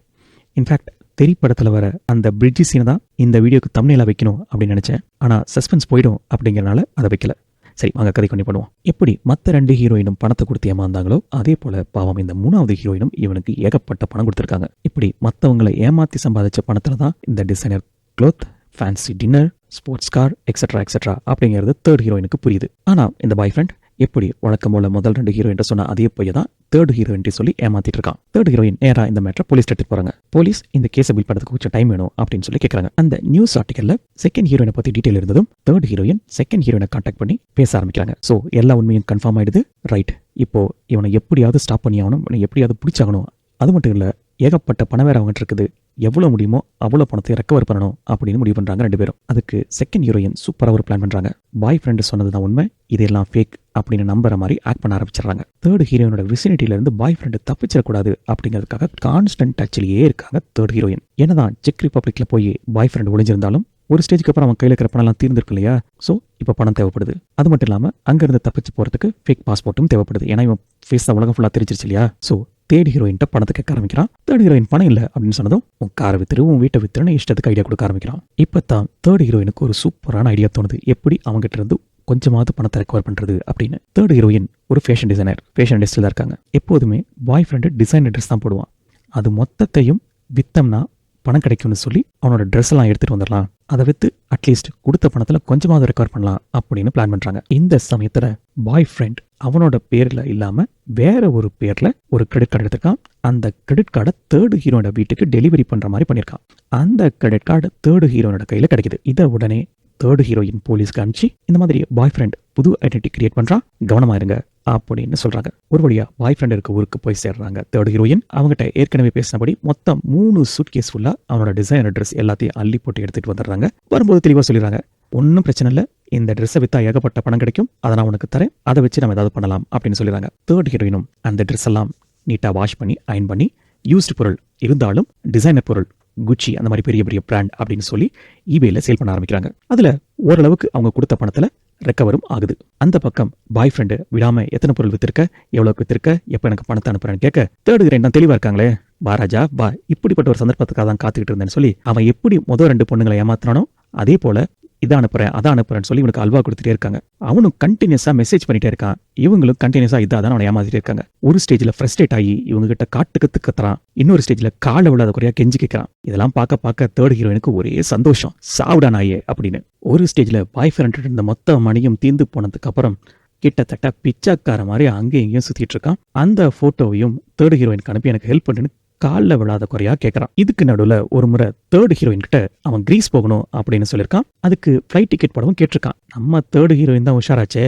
S1: இன்ஃபேக்ட் திரைப்படத்துல வர அந்த பிரிட்ஜ் சீனை தான் இந்த வீடியோக்கு தம்ப்நெயிலா வைக்கணும் அப்படின்னு நினைச்சேன். ஆனா சஸ்பென்ஸ் போயிடும் அப்படிங்கறனால அதை வைக்கல. சரி வாங்க கதை கொண்டு பண்ணுவோம். எப்படி மற்ற 2 ஹீரோயினும் பணத்தை கொடுத்து ஏமாந்தாங்களோ அதே போல பாவம் இந்த 3வது ஹீரோயினும் இவனுக்கு ஏகப்பட்ட பணம் கொடுத்துருக்காங்க. இப்படி மற்றவங்களை ஏமாத்தி சம்பாதிச்ச பணத்துல தான் இந்த designer cloth, fancy dinner, sports car etcetera etcetera அப்படிங்கிறது 3rd ஹீரோயினுக்கு புரியுது. ஆனா இந்த பாய் ஃப்ரெண்ட் எப்படி வழக்கம் போல முதல் 2 ஹீரோயின் சொன்ன அதே பொய்யை தான் 3rd ஹீரோயின் சொல்லி ஏமாத்திட்டு இருக்கான். 3rd ஹீரோயின் நேரா இந்த மேட்டரை போலீஸ் எடுத்துட்டு போறாங்க. போலீஸ் இந்த கேஸை பில் பண்றதுக்கு கொஞ்சம் டைம் வேணும் அப்படின்னு சொல்லி கேட்கறாங்க. அந்த நியூஸ் ஆர்டிகல்ல 2nd ஹீரோயினை பத்தி டீடைல் இருந்ததும் 3rd ஹீரோயின் 2nd ஹீரோயினை கான்டாக்ட் பண்ணி பேச ஆரம்பிக்கிறாங்க. ஸோ எல்லா உண்மையும் கன்ஃபார்ம் ஆயிடுது. ரைட், இப்போ இவனை எப்படியாவது ஸ்டாப் பண்ணி ஆகணும், இவனை எப்படியாவது பிடிச்சாகணும். அது மட்டும் இல்ல, ஏகப்பட்ட பணம் வேற அவங்ககிட்ட இருக்குது. எவ்வளவு முடியுமோ அவ்வளோ பணத்தை ரெக்கவர் பண்ணணும் அப்படின்னு முடிவு பண்றாங்க 2 பேரும். அதுக்கு 2nd ஹீரோயின் சூப்பரா ஒரு பிளான் பண்றாங்க. பாய் ஃப்ரெண்ட் சொன்னதுதான் உண்மை, இதெல்லாம் ஃபேக் அப்படின்னு நம்புற மாதிரி ஆக்ட் பண்ண ஆரம்பிச்சிடறாங்க. 3rd ஹீரோயினோட விசினிட்டில இருந்து பாய் ஃப்ரெண்ட் தப்பிச்சிடக்கூடாது அப்படிங்கிறதுக்காக கான்ஸ்டன்ட் டச்சிலேயே இருக்காங்க 3rd ஹீரோயின். என்னதான் செக் ரிப்பப்ளிக்ல போய் பாய் ஃப்ரெண்ட் ஒளிஞ்சிருந்தாலும் ஒரு ஸ்டேஜுக்கு அப்புறம் அவன் கையில் இருக்கிற பணம் எல்லாம் தீர்ந்துருக்கு இல்லையா? ஸோ இப்போ பணம் தேவைப்படுது. அது மட்டும் இல்லாமல் அங்கிருந்து தப்பிச்சு போறதுக்கு ஃபேக் பாஸ்போர்ட்டும் தேவைப்படுது. ஏன்னா இவன் ஃபேஸ் தான் உலகம் ஃபுல்லாக தெரிஞ்சிருச்சு இல்லையா? ஸோ 3rd ஹீரோயின்ட்ட பணத்தை கேட்க ஆரம்பிக்கிறான். 3rd ஹீரோயின் பணம் இல்லை அப்படின்னு சொன்னதும் உன் காரை வித்துரு, உன் வீட்டை வித்துருன்னு இஷ்டத்துக்கு ஐடியா கொடுக்க ஆரம்பிக்கிறான். இப்போ தான் 3rd ஹீரோயினுக்கு ஒரு சூப்பரான ஐடியா தோணுது. எப்படி அவங்ககிட்ட இருந்து கொஞ்சமாவது பணத்தை ரெக்கவர் பண்றது அப்படின்னு. 3rd ஹீரோயின் ஒரு ஃபேஷன் டிசைனர், ஃபேஷன் இண்டஸ்ட்ரியில் தான் இருக்காங்க. எப்போதுமே பாய் ஃப்ரெண்டு டிசைனர் ட்ரெஸ் தான் போடுவான். அது மொத்தத்தையும் வித்தம்னா பணம் கிடைக்கும்னு சொல்லி அவனோட ட்ரெஸ் எல்லாம் எடுத்துட்டு வந்துடலாம். அதை வித்து அட்லீஸ்ட் கொடுத்த பணத்துல கொஞ்சமாவது ரெக்கவர் பண்ணலாம் அப்படின்னு பிளான் பண்றாங்க. இந்த சமயத்துல பாய் ஃப்ரெண்ட் அவனோட பேர்ல இல்லாம வேற ஒரு பேர்ல ஒரு கிரெடிட் கார்டு எடுத்திருக்கான். அந்த கிரெடிட் கார்டை 3rd ஹீரோனோட வீட்டுக்கு டெலிவரி பண்ற மாதிரி பண்ணியிருக்கான். அந்த கிரெடிட் கார்டு 3rd ஹீரோனோட கையில கிடைக்குது. இதை உடனே 3rd ஹீரோயின் போலீஸ்க்கு அனுப்பிச்சு இந்த மாதிரி பாய் ஃப்ரெண்ட் புது ஐடென்டிட்டி கிரியேட் பண்றான், கவனமா இருங்க அப்படின்னு சொல்றாங்க. ஒரு வழியா பாய் ஃப்ரெண்ட் இருக்க ஊருக்கு போய் சேர்றாங்க 3rd ஹீரோயின். அவங்ககிட்ட ஏற்கனவே பேசினபடி மொத்தம் 3 சூட்கேஸ் ஃபுல்லா அவனோட டிசைனர் ட்ரெஸ் எல்லாத்தையும் அள்ளி போட்டு எடுத்துட்டு வந்துடுறாங்க. வரும்போது தெளிவா சொல்லிடுறாங்க, ஒன்றும் பிரச்சனை இல்லை, இந்த ட்ரெஸ்ஸை வித்தா ஏகப்பட்ட பணம் கிடைக்கும், அதை நான் உனக்கு தரேன், அதை வச்சு நம்ம ஏதாவது பண்ணலாம் அப்படின்னு சொல்லிடுறாங்க. 3rd ஹீரோயினும் அந்த ட்ரெஸ் எல்லாம் நீட்டா வாஷ் பண்ணி அயன் பண்ணி யூஸ்டு பொருள் இருந்தாலும் டிசைனர் பொருள் குச்சி அந்த மாதிரி பெரிய பெரிய பிராண்ட் அப்படின்னு சொல்லி ஈபேல சேல் பண்ண ஆரம்பிக்கிறாங்க. அதுல ஓரளவுக்கு அவங்க கொடுத்த பணத்துல ரெக்கவரும் ஆகுது. அந்த பக்கம் பாய் ஃப்ரெண்டு விடாம எத்தனை பொருள் வித்திருக்க, எவ்வளவுக்கு வித்திருக்க, எப்ப எனக்கு பணத்தை அனுப்புறேன்னு கேட்க 3rd ஹீரோயின் தான் தெளிவா இருக்காங்களே, வா ராஜா வா, இப்படிப்பட்ட ஒரு சந்தர்ப்பத்துக்காக தான் காத்துக்கிட்டு இருந்தேன்னு சொல்லி அவன் எப்படி முதல் 2 பொண்ணுங்களை ஏமாத்தினானோ அதே போல இதை அனுப்புறேன் அதை அனுப்புறேன்னு சொல்லி இவனுக்கு அல்வா கொடுத்துட்டே இருக்காங்க. அவனும் கண்டினியூஸா மெசேஜ் பண்ணிட்டே இருக்கான். இவங்களும் கண்டினியூஸா இதான் அவனை ஏமாத்திட்டே இருக்காங்க. ஒரு ஸ்டேஜ்ல ஃப்ரஸ்ட்ரேட் ஆகி இவங்க கிட்ட காட்டுக்கு கத்துறான். இன்னொரு ஸ்டேஜ்ல காலை விழாத குறையா கெஞ்சி கேட்கறான். இதெல்லாம் பார்க்க 3rd ஹீரோயினுக்கு ஒரே சந்தோஷம், சாவுடா நாயே அப்படின்னு. ஒரு ஸ்டேஜ்ல பாய் ஃப்ரெண்ட் இருந்த மொத்த மணியும் தீர்ந்து போனதுக்கு அப்புறம் கிட்டத்தட்ட பிச்சாக்கார மாதிரி அங்கேயும் இங்கேயும் சுத்திட்டு இருக்கான். அந்த போட்டோவையும் 3rd ஹீரோயினுக்கு அனுப்பி எனக்கு ஹெல்ப் பண்ணுன்னு காலில் விழாத குறையா கேட்கறான். இதுக்கு நடுவில் ஒரு முறை 3rd ஹீரோயின் கிட்ட அவன் கிரீஸ் போகணும் அப்படின்னு சொல்லியிருக்கான். அதுக்கு ஃப்ளைட் டிக்கெட் போடவும் கேட்டிருக்கான். நம்ம 3rd ஹீரோயின் தான் உஷாராச்சே,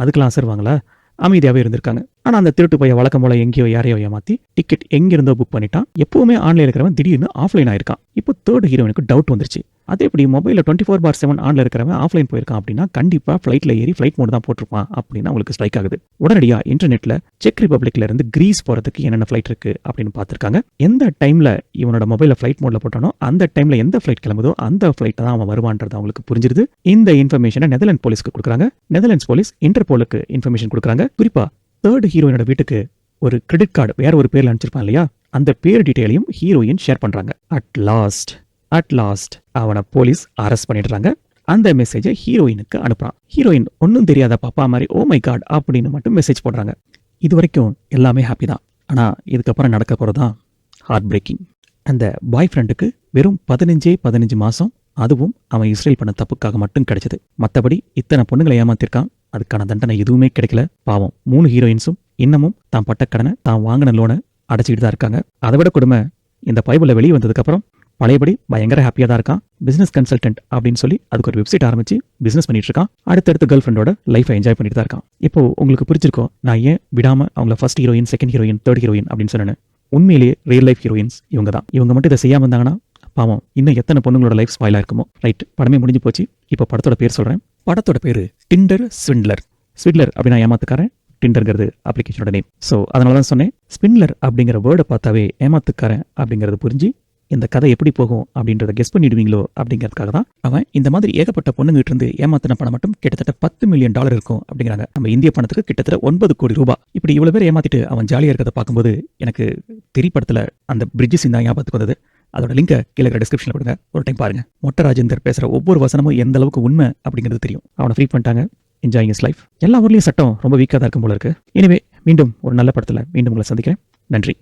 S1: அதுக்கெல்லாம் ஆசருவாங்களா? அமைதியாவே இருந்திருக்காங்க. ஆனா அந்த திருட்டு பைய வழக்கம் போல எங்கேயோ யாரையோ ஏமாத்தி டிக்கெட் எங்கிருந்தோ புக் பண்ணிட்டான். எப்பவுமே ஆன்லைன் இருக்கிறவன் திடீர்னு ஆஃப்லைன் ஆயிருக்கான். இப்போ 3rd ஹீரோயினுக்கு டவுட் வந்துருச்சு. அதே எப்படி மொபைலில் 24/7 ஆன்ல இருக்கிறவன் ஆஃப்லைன் போயிருக்கான் அப்படின்னா கண்டிப்பா ஃபிளைட்ல ஏறி ஃபிளைட் மோட் தான் போட்டிருப்பான் அப்படின்னு அவங்களுக்கு ஸ்ட்ரைக் ஆகுது. உடனடியா இன்டர்நெட்ல செக் ரிப்பப்ளிக்ல இருந்து கிரீஸ் போறதுக்கு என்னென்ன ஃபிளைட் இருக்கு அப்படின்னு பார்த்திருக்காங்க. எந்த டைம்ல இவனோட மொபைல ஃபிளைட் மோட்ல போட்டானோ அந்த டைம்ல எந்த ஃபிளைட் கிளம்புதோ அந்த ஃபிளைட் தான் அவன் வருவான்றது அவங்களுக்கு புரிஞ்சிருது. இந்த இன்ஃபர்மேஷனை நெதர்லாந்து போலீஸ்க்கு கொடுக்குறாங்க. நெதர்லாந்து போலீஸ் இன்டர்போலுக்கு இன்ஃபர்மேஷன் கொடுக்குறாங்க. குறிப்பா 3rd ஹீரோயினோட வீட்டுக்கு ஒரு கிரெடிட் கார்டு வேற ஒரு பேர்ல அனுப்பிச்சிருப்பான் இல்லையா, அந்த பேர் டீடைலையும் ஹீரோயின் ஷேர் பண்றாங்க. அட் லாஸ்ட் அவனை போலீஸ் அரெஸ்ட் பண்ணிடுறாங்க. அந்த மெசேஜை ஹீரோயினுக்கு அனுப்புறான். ஹீரோயின் ஒன்னும் தெரியாத பாப்பா மாதிரி ஓ மை காட் அப்படின்னு மட்டும் மெசேஜ் போடுறாங்க. இது வரைக்கும் எல்லாமே ஹாப்பி தான். ஆனா இதுக்கப்புறம் நடக்க போறதுதான் ஹார்ட் பிரேக்கிங். அந்த பாய் ஃப்ரெண்டுக்கு வெறும் 15 மாசம், அதுவும் அவன் இஸ்ரேல் பண்ண தப்புக்காக மட்டும் கிடைச்சது. மற்றபடி இத்தனை பொண்ணுங்களை ஏமாத்திருக்கான், அதுக்கான தண்டனை எதுவுமே கிடைக்கல. பாவம் 3 ஹீரோயின்ஸும் இன்னமும் தான் பட்ட கடனை தான் வாங்கின லோனை அடைச்சிக்கிட்டு தான் இருக்காங்க. அதை விட கொடுமை, இந்த பைபிளில் வெளியே வந்ததுக்கு அப்புறம் பழையபடி பயங்கர ஹாப்பியா தான் இருக்கான். பிசினஸ் கன்சல்டன்ட் அப்படின்னு சொல்லி அதுக்கு ஒரு வெப்சைட் ஆரம்பிச்சு பிசினஸ் பண்ணிட்டு இருக்கான். அடுத்தடுத்து கேர்ள் ஃப்ரெண்டோட லைஃபை என்ஜாய் பண்ணிட்டு தான் இருக்கான். இப்போ உங்களுக்கு பிடிச்சிருக்கோம் நான் ஏன் விடாம அவங்கள first heroine, second heroine, 3rd heroine அப்படின்னு சொன்னேன். உண்மையிலேயே ரியல் லைஃப் ஹீரோயின்ஸ் இவங்க தான். இவங்க மட்டும் இதை செய்யாம இருந்தாங்கன்னா பாவம் இன்னும் எத்தனை பொண்ணுங்களோட லைஃப் ஸ்பாயிலா இருக்குமோ. ரைட், படமே முடிஞ்சு போச்சு. இப்போ படத்தோட பேர் சொல்றேன். படத்தோட பேரு டிண்டர் ஸ்விண்ட்லர். ஸ்விண்ட்லர் அப்படின்னா ஏமாத்துக்காரன், டிண்டர்ங்கிறது அப்ளிகேஷனோட நேம். ஸோ அதனால தான் சொன்னேன், ஸ்பின்லர் அப்படிங்கிற வேர்டை பார்த்தாவே ஏமாத்துக்காரன் அப்படிங்கிறது புரிஞ்சு இந்த கதை எப்படி போகும் அப்படின்றத கெஸ் பண்ணிடுவீங்களோ அப்படிங்கிறதுக்காக தான் அவன் இந்த மாதிரி ஏகப்பட்ட பொண்ணுங்கிட்ட இருந்து ஏமாத்தின பணம் மட்டும் கிட்டத்தட்ட $10 மில்லியன் இருக்கும் அப்படிங்கிறாங்க. நம்ம இந்திய பணத்துக்கு கிட்டத்தட்ட 9 கோடி ரூபாய். இப்படி இவ்வளவு பேர் ஏமாத்திட்டு அவன் ஜாலியா இருக்கிறத பார்க்கும்போது எனக்கு திரைப்படத்துல அந்த பிரிட்ஜ் சீன் தான் ஞாபகத்துக்கு வந்தது. அதோட லிங்கை கீழே டிஸ்கிரிப்ஷன்ல கொடுங்க, ஒரு டைம் பாருங்க. மொட்ட ராஜேந்தர் பேசுற ஒவ்வொரு வசனமும் எந்த அளவுக்கு உண்மை அப்படிங்கிறது தெரியும். அவனை ஃப்ரீ பண்ணிட்டாங்க. Enjoying is life. எல்லா ஊர்லயும் சட்டம் ரொம்ப வீக்காக தான் இருக்கும் போல இருக்கு. எனவே மீண்டும் ஒரு நல்ல படத்துல மீண்டும் உங்களை சந்திக்கிறேன். நன்றி.